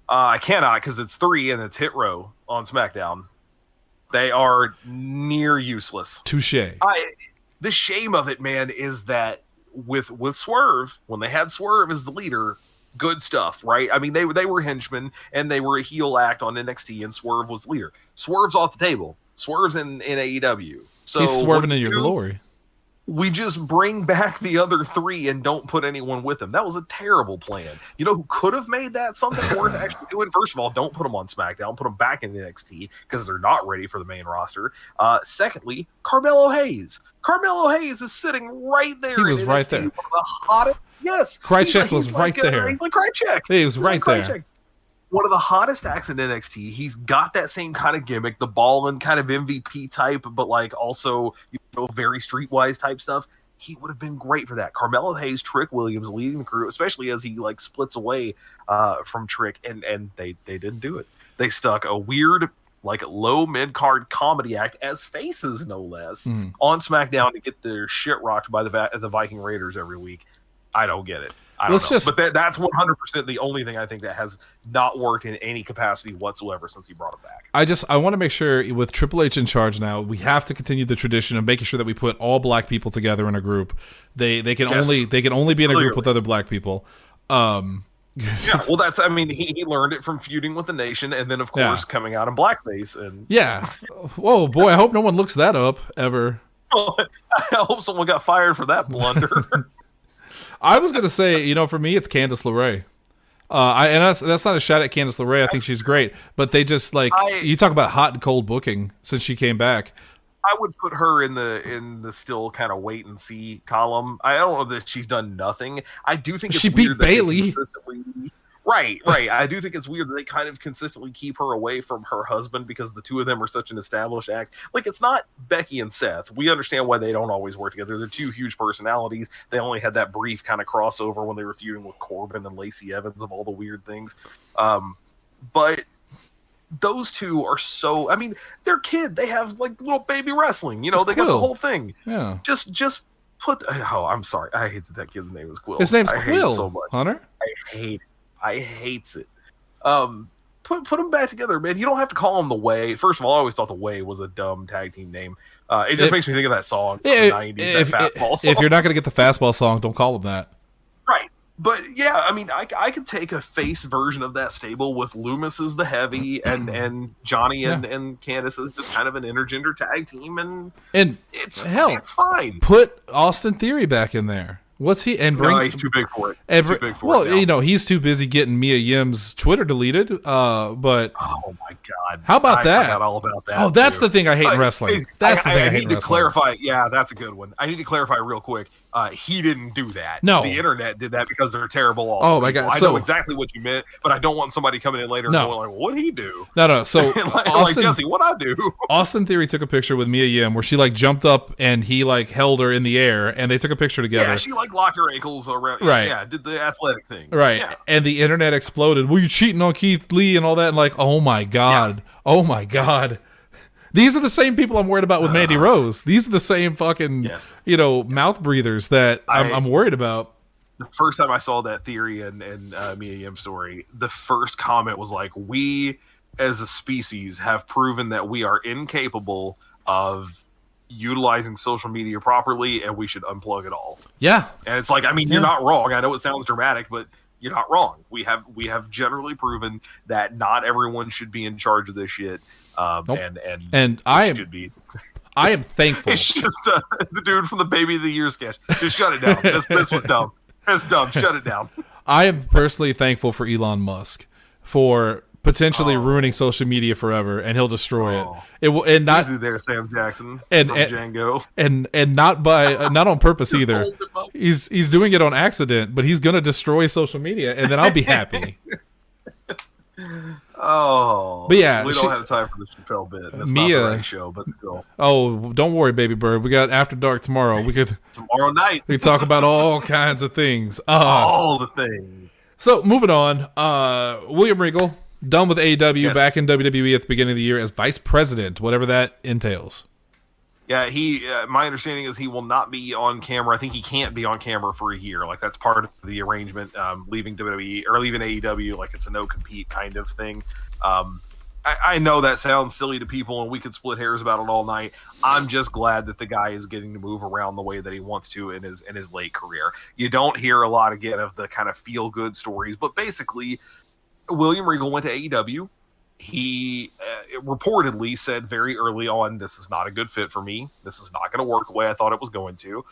I cannot, because it's 3 and it's Hit Row on SmackDown. They are near useless. Touche. The shame of it, man, is that with Swerve, when they had Swerve as the leader, good stuff, right? I mean, they were henchmen and they were a heel act on NXT, and Swerve was the leader. Swerve's off the table. Swerve's in AEW. So he's swerving in your glory. We just bring back the other 3 and don't put anyone with them. That was a terrible plan. You know who could have made that something worth actually doing? First of all, don't put them on SmackDown. Put them back in NXT because they're not ready for the main roster. Secondly, Carmelo Hayes. Carmelo Hayes is sitting right there. He was in right NXT, there. One of the hottest. Yes. Krychek was right there. He's like Krychek. He was right there. One of the hottest acts in NXT. He's got that same kind of gimmick, the ball and kind of MVP type, but like also, very streetwise type stuff. he would have been great for that. Carmelo Hayes, Trick Williams leading the crew, especially as he like splits away from Trick, and they didn't do it. They stuck a weird like low mid card comedy act as faces, no less, on SmackDown to get their shit rocked by the Viking Raiders every week. I don't get it. I don't know. But that's 100% the only thing I think that has not worked in any capacity whatsoever since he brought it back. I want to make sure with Triple H in charge now, we have to continue the tradition of making sure that we put all black people together in a group. They can only be in a group with other black people. Yeah, well, that's, I mean, he learned it from feuding with the Nation, and then, of course, coming out in blackface. And yeah. Whoa, boy, I hope no one looks that up, ever. I hope someone got fired for that blunder. I was going to say, for me, it's Candice LeRae. And that's not a shot at Candice LeRae. I think she's great. But they just, you talk about hot and cold booking since she came back. I would put her in the still kind of wait and see column. I don't know that she's done nothing. I do think it's she weird beat Bailey. Right. I do think it's weird that they kind of consistently keep her away from her husband because the two of them are such an established act. Like, it's not Becky and Seth. We understand why they don't always work together. They're two huge personalities. They only had that brief kind of crossover when they were feuding with Corbin and Lacey Evans of all the weird things. But those two are so, I mean, they're kid. They have like little baby wrestling, they got the whole thing. Yeah. Just put, I'm sorry. I hate that kid's name is Quill. His name's Quill. Hate it so much. Hunter. I hates it. Put them back together, man. You don't have to call them the Way. First of all, I always thought the Way was a dumb tag team name. It just makes me think of that song from the 90s, that fastball song. If you're not going to get the fastball song, don't call them that. Right. But yeah, I mean, I could take a face version of that stable with Loomis as the heavy and Johnny and Candice as just kind of an intergender tag team, and it's fine. Put Austin Theory back in there. What's he? And bring, no, he's too big for it. He's too busy getting Mia Yim's Twitter deleted. But oh my god, how about that? I forgot all about that. Oh, that's the thing I hate in wrestling. That's the thing I hate in wrestling. I need to clarify. Yeah, that's a good one. I need to clarify real quick. He didn't do that. No, the internet did that because they're terrible. Oh my god! I know exactly what you meant, but I don't want somebody coming in later and going like, "What'd he do?" No. So Austin, Jesse, what'd I do? Austin Theory took a picture with Mia Yim where she jumped up and he held her in the air, and they took a picture together. Yeah, she locked her ankles around. Right. Yeah, did the athletic thing. Right. Yeah. And the internet exploded. Well, you cheating on Keith Lee and all that, and oh my god, oh my god. These are the same people I'm worried about with Mandy Rose. These are the same fucking, mouth breathers that I'm worried about. The first time I saw that Theory and Mia Yim story, the first comment was like, we as a species have proven that we are incapable of utilizing social media properly, and we should unplug it all. Yeah. And it's like, I mean, you're not wrong. I know it sounds dramatic, but you're not wrong. We have generally proven that not everyone should be in charge of this shit. Nope. And I am thankful. It's just the dude from the Baby of the Year sketch. Just shut it down. This was dumb. It's dumb. Shut it down. I am personally thankful for Elon Musk for potentially ruining social media forever, and he'll destroy it. It will, and not easy there, Sam Jackson and from Django, and not by not on purpose either. He's doing it on accident, but he's gonna destroy social media, and then I'll be happy. But yeah, we don't have time for the Chappelle bit. That's Mia, not the right show, but still. Oh, don't worry, baby bird. We got After Dark tomorrow. We could tomorrow night. We talk about all kinds of things. All the things. So moving on, William Regal done with AEW, back in WWE at the beginning of the year as vice president, whatever that entails. Yeah, my understanding is he will not be on camera. I think he can't be on camera for a year. Like, that's part of the arrangement, leaving WWE or leaving AEW. Like, it's a no-compete kind of thing. I know that sounds silly to people, and we could split hairs about it all night. I'm just glad that the guy is getting to move around the way that he wants to in his late career. You don't hear a lot again of the kind of feel-good stories, but basically, William Regal went to AEW. He reportedly said very early on, this is not a good fit for me. This is not going to work the way I thought it was going to.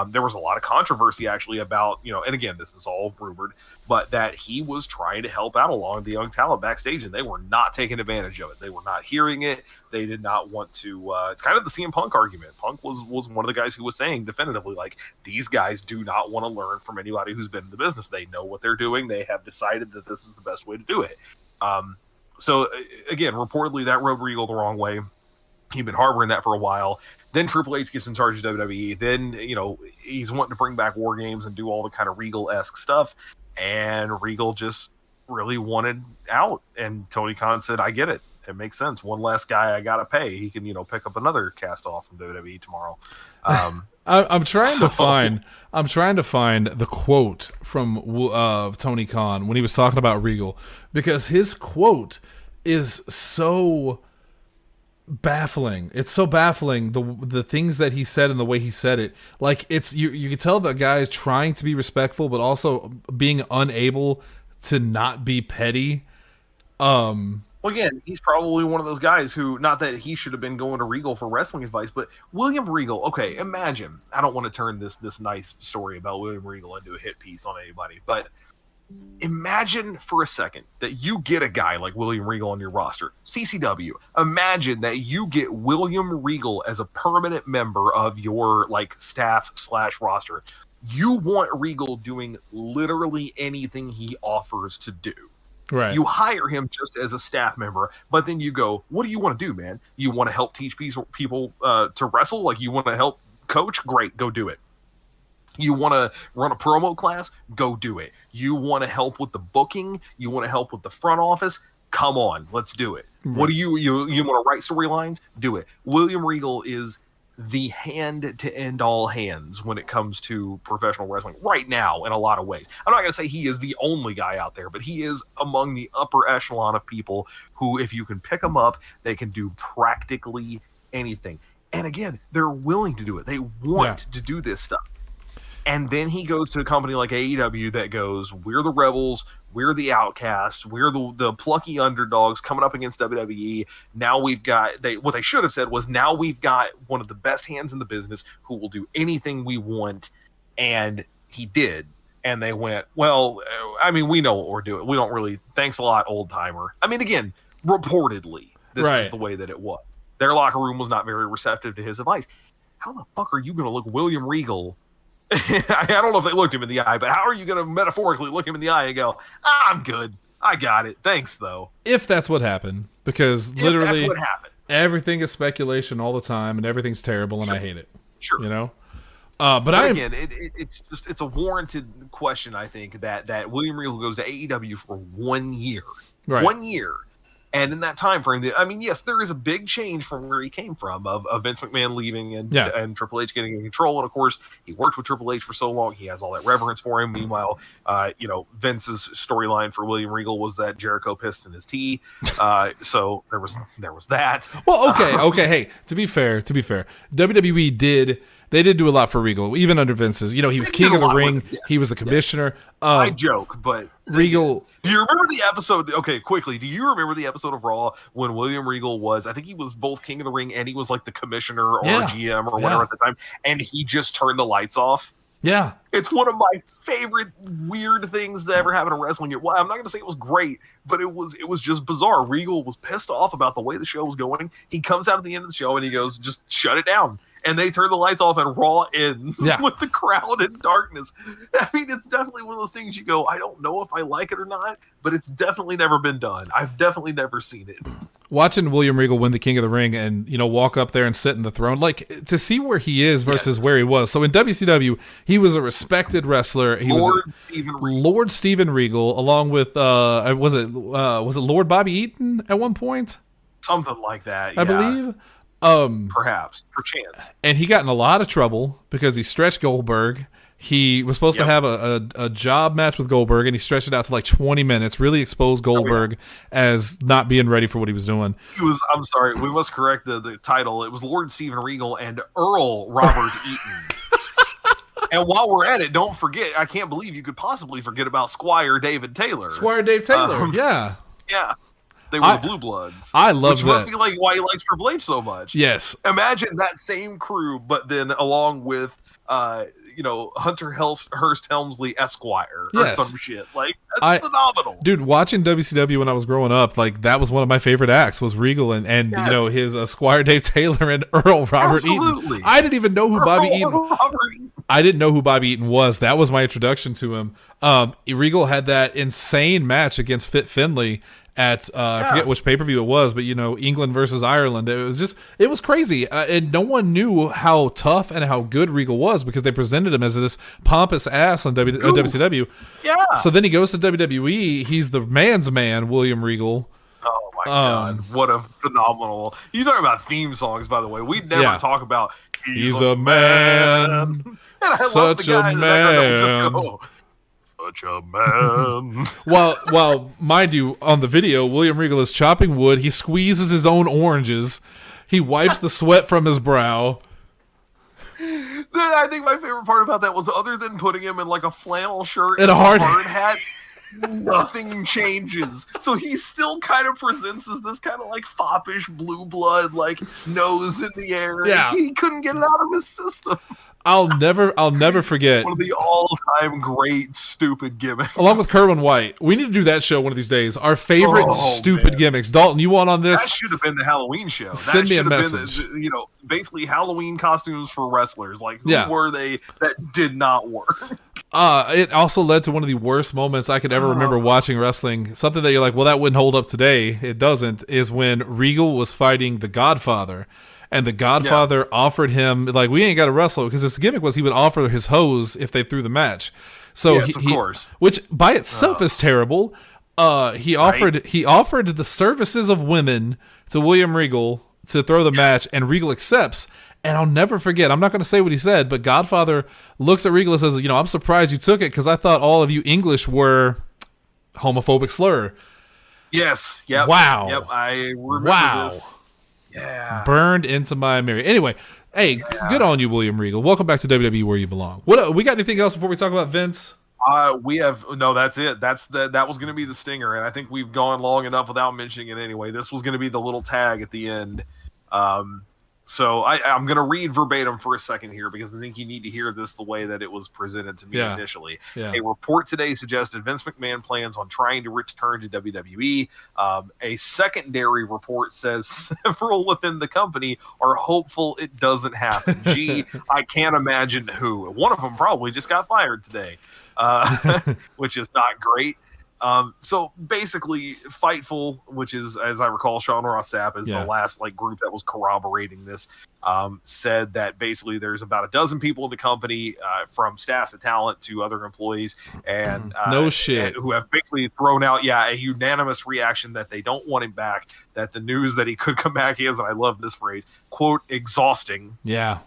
There was a lot of controversy actually about, and again, this is all rumored, but that he was trying to help out along the young talent backstage, and they were not taking advantage of it. They were not hearing it. They did not want to. It's kind of the CM Punk argument. Punk was one of the guys who was saying definitively, like, these guys do not want to learn from anybody who's been in the business. They know what they're doing. They have decided that this is the best way to do it. So again, reportedly that rubbed Regal the wrong way. He'd been harboring that for a while. Then Triple H gets in charge of WWE. Then, he's wanting to bring back War Games and do all the kind of Regal-esque stuff. And Regal just really wanted out. And Tony Khan said, I get it. It makes sense. One less guy I got to pay. He can, pick up another cast off from WWE tomorrow. I'm trying to find the quote from Tony Khan when he was talking about Regal, because his quote is so baffling. It's so baffling, the things that he said and the way he said it. Like, it's you can tell the guy is trying to be respectful but also being unable to not be petty. Well, again, he's probably one of those guys who, not that he should have been going to Regal for wrestling advice, but William Regal, okay, imagine, I don't want to turn this nice story about William Regal into a hit piece on anybody, but imagine for a second that you get a guy like William Regal on your roster. CCW, imagine that you get William Regal as a permanent member of your staff / roster. You want Regal doing literally anything he offers to do. Right. You hire him just as a staff member, but then you go, what do you want to do, man? You want to help teach people to wrestle? Like, you want to help coach? Great, go do it. You want to run a promo class? Go do it. You want to help with the booking? You want to help with the front office? Come on, let's do it. Right. What do you want to write storylines? Do it. William Regal is the hand to end all hands when it comes to professional wrestling right now in a lot of ways. I'm not going to say he is the only guy out there, but he is among the upper echelon of people who, if you can pick them up, they can do practically anything. And again, they're willing to do it. They want to do this stuff. And then he goes to a company like AEW that goes, we're the rebels, we're the outcasts, we're the plucky underdogs coming up against WWE. Now we've got, what they should have said was, now we've got one of the best hands in the business who will do anything we want. And he did. And they went, well, I mean, we know what we're doing. We don't really, thanks a lot, old timer. I mean, again, reportedly, this is the way that it was. Their locker room was not very receptive to his advice. How the fuck are you going to look William Regal? I don't know if they looked him in the eye, but how are you going to metaphorically look him in the eye and go, I'm good. I got it. Thanks, though. If that's what happened. Because literally everything is speculation all the time, and everything's terrible, and I hate it. Sure. But again, it's a warranted question, I think, that William Regal goes to AEW for 1 year. Right. 1 year. And in that time frame, I mean, yes, there is a big change from where he came from, of Vince McMahon leaving and Triple H getting in control. And of course, he worked with Triple H for so long; he has all that reverence for him. Meanwhile, Vince's storyline for William Regal was that Jericho pissed in his tea. So there was that. Well, okay. Hey, to be fair, WWE did do a lot for Regal, even under Vince's. He was king of the ring. He was the commissioner. I joke, but Regal. Do you remember the episode? Okay, quickly. Do you remember the episode of Raw when William Regal was? I think he was both king of the ring and he was like the commissioner or GM or whatever at the time, and he just turned the lights off. Yeah, it's one of my favorite weird things that ever happened in wrestling. I'm not going to say it was great, but it was just bizarre. Regal was pissed off about the way the show was going. He comes out at the end of the show and he goes, "Just shut it down." And they turn the lights off and Raw ends with the crowd in darkness. I mean, it's definitely one of those things you go, I don't know if I like it or not, but it's definitely never been done. I've definitely never seen it. Watching William Regal win the King of the Ring and, walk up there and sit in the throne, like, to see where he is versus where he was. So in WCW, he was a respected wrestler. He was Lord Steven Regal, along with, was it Lord Bobby Eaton at one point? Something like that, I believe. Perhaps, perchance. And he got in a lot of trouble because he stretched Goldberg. He was supposed to have a job match with Goldberg, and he stretched it out to like 20 minutes, really exposed Goldberg as not being ready for what he was doing. I'm sorry, we must correct the title. It was Lord Steven Regal and Earl Robert Eaton. And while we're at it, don't forget, I can't believe you could possibly forget about Squire David Taylor. Squire Dave Taylor, yeah. Yeah. They were the Blue Bloods. I love that. Which must be like why he likes Triple H so much. Yes. Imagine that same crew, but then along with, Hunter Hearst Helmsley Esquire or some shit. Like, that's phenomenal. Dude, watching WCW when I was growing up, like, that was one of my favorite acts was Regal and his Squire Dave Taylor and Earl Robert Eaton. I didn't even know who Bobby Eaton. I didn't know who Bobby Eaton was. That was my introduction to him. Regal had that insane match against Fit Finlay. at I forget which pay-per-view it was, but England versus Ireland. It was crazy, and no one knew how tough and how good Regal was because they presented him as this pompous ass on WCW. Yeah. So then he goes to WWE. He's the man's man, William Regal. Oh my god, what a phenomenal! You talk about theme songs, by the way. We never talk about he's a man. Such a man. Such a man. Well, mind you, on the video, William Regal is chopping wood. He squeezes his own oranges. He wipes the sweat from his brow. I think my favorite part about that was, other than putting him in like a flannel shirt and a hard hat, nothing changes. So he still kind of presents as this kind of like foppish blue blood, like nose in the air. Yeah. He couldn't get it out of his system. I'll never forget. One of the all-time great stupid gimmicks. Along with Kerwin White. We need to do that show one of these days. Our favorite stupid gimmicks. Dalton, you want on this? That should have been the Halloween show. Send me a message. Basically Halloween costumes for wrestlers. Like, who were they that did not work? It also led to one of the worst moments I could ever remember watching wrestling. Something that you're like, well, that wouldn't hold up today. It doesn't. Is when Regal was fighting the Godfather. And the Godfather offered him, like, we ain't got to wrestle, because his gimmick was he would offer his hose if they threw the match. So of course. Which by itself is terrible. He offered the services of women to William Regal to throw the match, and Regal accepts. And I'll never forget, I'm not going to say what he said, but Godfather looks at Regal and says, I'm surprised you took it, because I thought all of you English were homophobic slur. Yes. Yep. Wow. Yep. I remember this. Yeah. Burned into my memory. Anyway, hey, good on you, William Regal. Welcome back to WWE where you belong. What we got anything else before we talk about Vince? We have that's it. That was going to be the stinger, and I think we've gone long enough without mentioning it anyway. This was going to be the little tag at the end. So I'm going to read verbatim for a second here, because I think you need to hear this the way that it was presented to me initially. Yeah. A report today suggested Vince McMahon plans on trying to return to WWE. A secondary report says several within the company are hopeful it doesn't happen. Gee, I can't imagine who. One of them probably just got fired today, which is not great. So basically, Fightful, which is, as I recall, Sean Ross Sapp is the last group that was corroborating this, said that basically there's about a dozen people in the company, from staff to talent to other employees, and no shit, who have basically thrown out a unanimous reaction that they don't want him back. That the news that he could come back is, and I love this phrase, quote, exhausting. Yeah.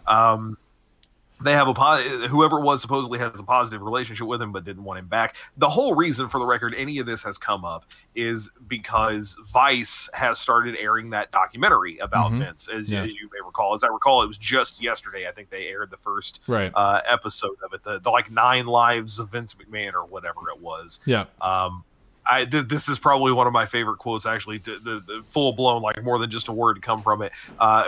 They have whoever it was supposedly has a positive relationship with him, but didn't want him back. The whole reason, for the record, any of this has come up is because Vice has started airing that documentary about Vince, as you may recall. As I recall, it was just yesterday. I think they aired the first episode of it, the 9 lives of Vince McMahon or whatever it was. Yeah. This is probably one of my favorite quotes, actually, the full blown, more than just a word to come from it.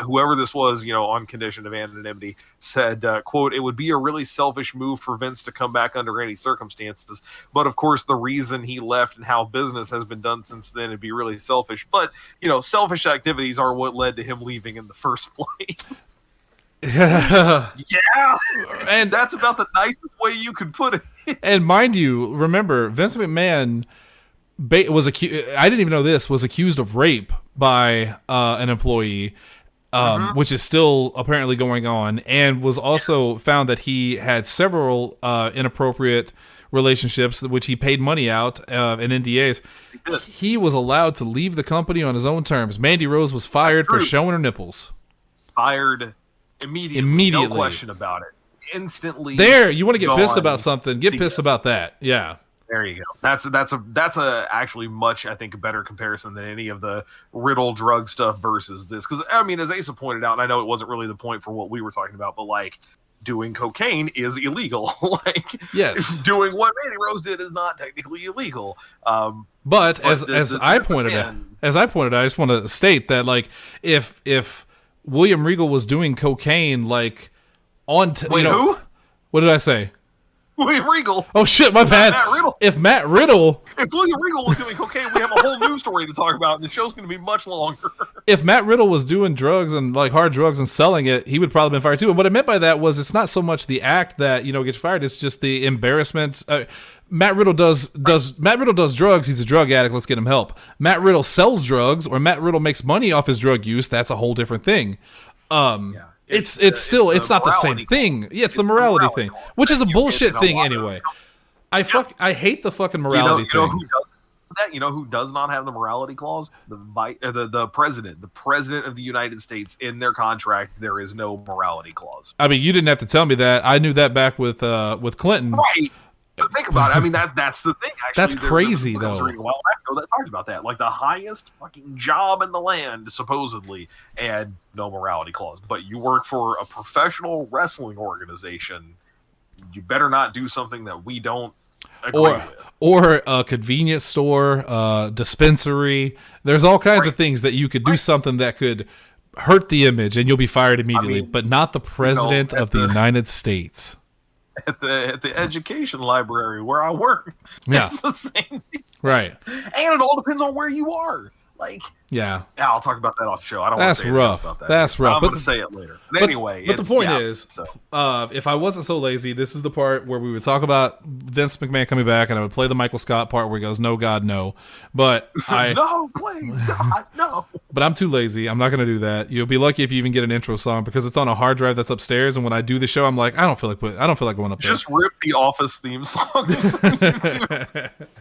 Whoever this was, on condition of anonymity, said, quote, "It would be a really selfish move for Vince to come back under any circumstances. But of course, the reason he left and how business has been done since then would be really selfish. But, selfish activities are what led to him leaving in the first place." Yeah. And that's about the nicest way you could put it. And mind you, remember, Vince McMahon was accused. I didn't even know this, was accused of rape by an employee, which is still apparently going on, and was also found that he had several inappropriate relationships, which he paid money out in NDAs. He was allowed to leave the company on his own terms. Mandy Rose was fired for showing her nipples. Fired immediately. No question about it. Instantly. There, you want to get pissed about something? Get pissed about that. Yeah. There you go. That's a actually much, I think, a better comparison than any of the Riddle drug stuff versus this. Because as Asa pointed out, and I know it wasn't really the point for what we were talking about, but doing cocaine is illegal. Yes, doing what Mandy Rose did is not technically illegal. But as I pointed out, I just want to state that if William Regal was doing cocaine on who? What did I say? William Regal. Oh shit, my bad. Matt Riddle. If William Regal was doing cocaine, we have a whole news story to talk about, and the show's going to be much longer. If Matt Riddle was doing drugs and hard drugs and selling it, he would probably been fired too. And what I meant by that was, it's not so much the act that gets you fired; it's just the embarrassment. Matt Riddle does drugs. He's a drug addict. Let's get him help. Matt Riddle sells drugs, or Matt Riddle makes money off his drug use. That's a whole different thing. It's not the same thing. Yeah, it's the morality thing, which is a bullshit thing anyway. I hate the fucking morality thing. You know who does not have the morality clause? The president. The president of the United States, in their contract, there is no morality clause. I mean, you didn't have to tell me that. I knew that back with Clinton. Right. But think about it. I mean, that's the thing. Actually, that's crazy, though. A while ago that talked about that, like the highest fucking job in the land, supposedly, and no morality clause. But you work for a professional wrestling organization. You better not do something that we don't. Or a convenience store, dispensary. There's all kinds of things that you could do something that could hurt the image, and you'll be fired immediately. But not the president of the United States. At the education library where I work, it's the same thing. Right? And it all depends on where you are. Like, yeah, I'll talk about that off the show. I don't. That's want to say rough. About that. That's rough. I'm going to say it later. But anyway, the point is, if I wasn't so lazy, this is the part where we would talk about Vince McMahon coming back, and I would play the Michael Scott part where he goes, "No, God, no." But no, please, God, no. But I'm too lazy. I'm not going to do that. You'll be lucky if you even get an intro song because it's on a hard drive that's upstairs. And when I do the show, I'm like, I don't feel like going up there. Just rip the Office theme song,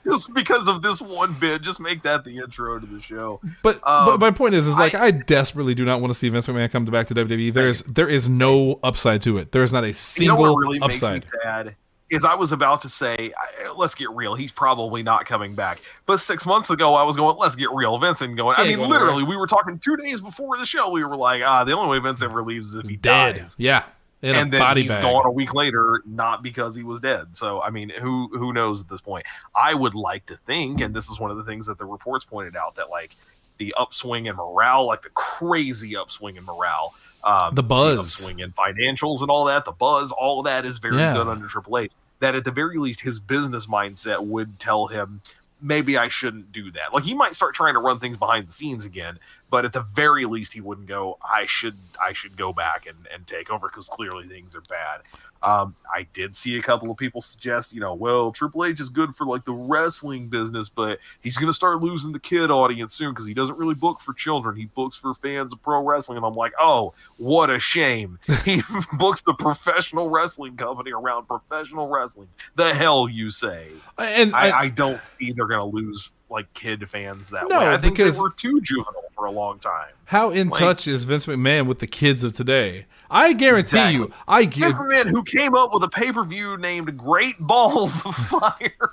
just because of this one bit. Just make that the intro to the show. But my point is like I desperately do not want to see Vince McMahon come back to WWE. There is no upside to it. There is not a single what really upside. Makes me sad is I was about to say, let's get real. He's probably not coming back. But 6 months ago, I was going, let's get real. Vince and going. I mean, literally, we were talking 2 days before the show. We were like, the only way Vince ever leaves is if he dies. Yeah. And then he's gone a week later, not because he was dead. So, I mean, who knows at this point? I would like to think, and this is one of the things that the reports pointed out, that like the upswing in morale, like the crazy upswing in morale, the buzz, the upswing in financials and all that, the buzz, all of that is very good under Triple H. That at the very least, his business mindset would tell him, maybe I shouldn't do that. Like, he might start trying to run things behind the scenes again, but at the very least, he wouldn't go, I should go back and take over because clearly things are bad. I did see a couple of people suggest, well, Triple H is good for like the wrestling business, but he's going to start losing the kid audience soon because he doesn't really book for children. He books for fans of pro wrestling. And I'm like, oh, what a shame. He books the professional wrestling company around professional wrestling. The hell you say? And I don't see they're going to lose like kid fans that way. I think they were too juvenile for a long time. How in touch is Vince McMahon with the kids of today? I guarantee you, Vince McMahon, who came up with a pay-per-view named Great Balls of Fire.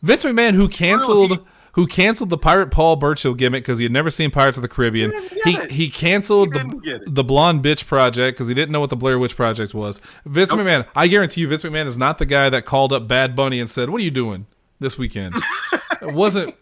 Vince McMahon, who canceled the Pirate Paul Burchill gimmick because he had never seen Pirates of the Caribbean. He canceled the Blonde Bitch Project because he didn't know what the Blair Witch Project was. Vince McMahon, I guarantee you, Vince McMahon is not the guy that called up Bad Bunny and said, "What are you doing this weekend?" It wasn't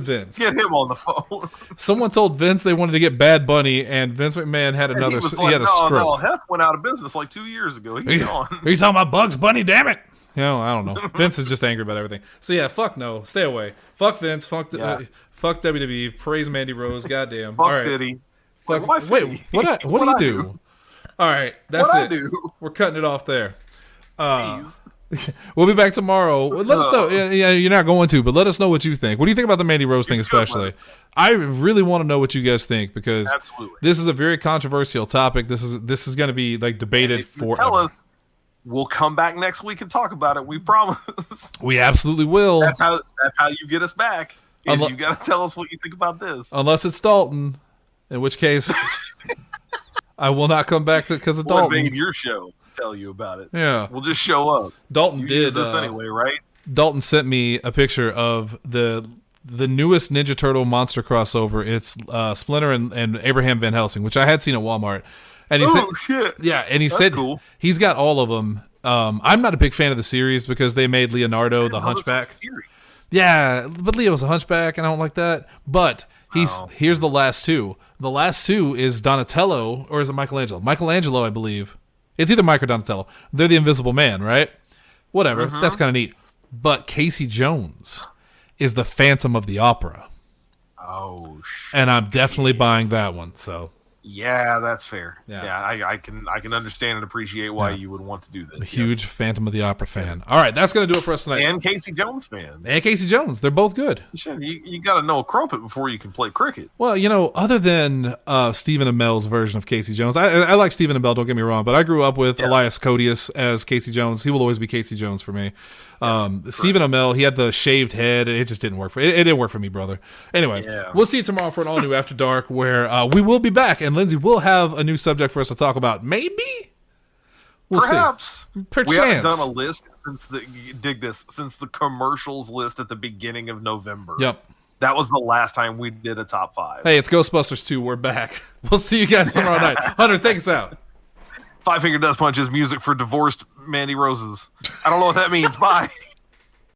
Vince. Get him on the phone. Someone told Vince they wanted to get Bad Bunny, and Vince McMahon had another. He had a stroke. No, Hef went out of business like 2 years ago. He's gone. Are you talking about Bugs Bunny? Damn it! I don't know. Vince is just angry about everything. So yeah, fuck no, stay away. Fuck Vince. Fuck WWE. Praise Mandy Rose. Goddamn. Fuck all right. Fitty. Fuck. Wait, what do you do? All right, that's it. We're cutting it off there. We'll be back tomorrow. Let us know. Yeah, you're not going to, but let us know what you think. What do you think about the Mandy Rose thing, especially? I really want to know what you guys think because this is a very controversial topic. This is going to be like debated forever. Tell us. We'll come back next week and talk about it. We promise. We absolutely will. That's how you get us back. You got to tell us what you think about this. Unless it's Dalton, in which case I will not come back because of Dalton. We'll invade your show. Tell you about it. Yeah, we'll just show up. Dalton did this anyway, right? Dalton sent me a picture of the newest Ninja Turtle monster crossover. It's Splinter and Abraham Van Helsing, which I had seen at Walmart. And he said, shit! Yeah, and he said cool. He's got all of them. I'm not a big fan of the series because they made Leonardo the Hunchback. Yeah, but Leo's a Hunchback, and I don't like that. But here's the last two. The last two is Donatello, or is it Michelangelo? Michelangelo, I believe. It's either Mike or Donatello. They're the Invisible Man, right? Whatever. That's kind of neat. But Casey Jones is the Phantom of the Opera. Oh, shit. And I'm definitely buying that one. So Yeah, that's fair. Yeah. Yeah, I can understand and appreciate why you would want to do this. A huge Phantom of the Opera fan. All right, that's going to do it for us tonight. And Casey Jones fan. And Casey Jones. They're both good. You got to know a crumpet before you can play cricket. Well, other than Stephen Amell's version of Casey Jones, I like Stephen Amell, don't get me wrong, but I grew up with Elias Codius as Casey Jones. He will always be Casey Jones for me. Stephen Amell, he had the shaved head. It just didn't work it didn't work for me, brother. Anyway, we'll see you tomorrow for an all-new After Dark where we will be back, and Lindsay will have a new subject for us to talk about. Maybe? We'll Perhaps. see. Perchance. We haven't done a list since the commercials list at the beginning of November. Yep. That was the last time we did a top 5. Hey, it's Ghostbusters 2. We're back. We'll see you guys tomorrow night. Hunter, take us out. Five Finger Death Punch is music for divorced Mandy Roses. I don't know what that means. Bye.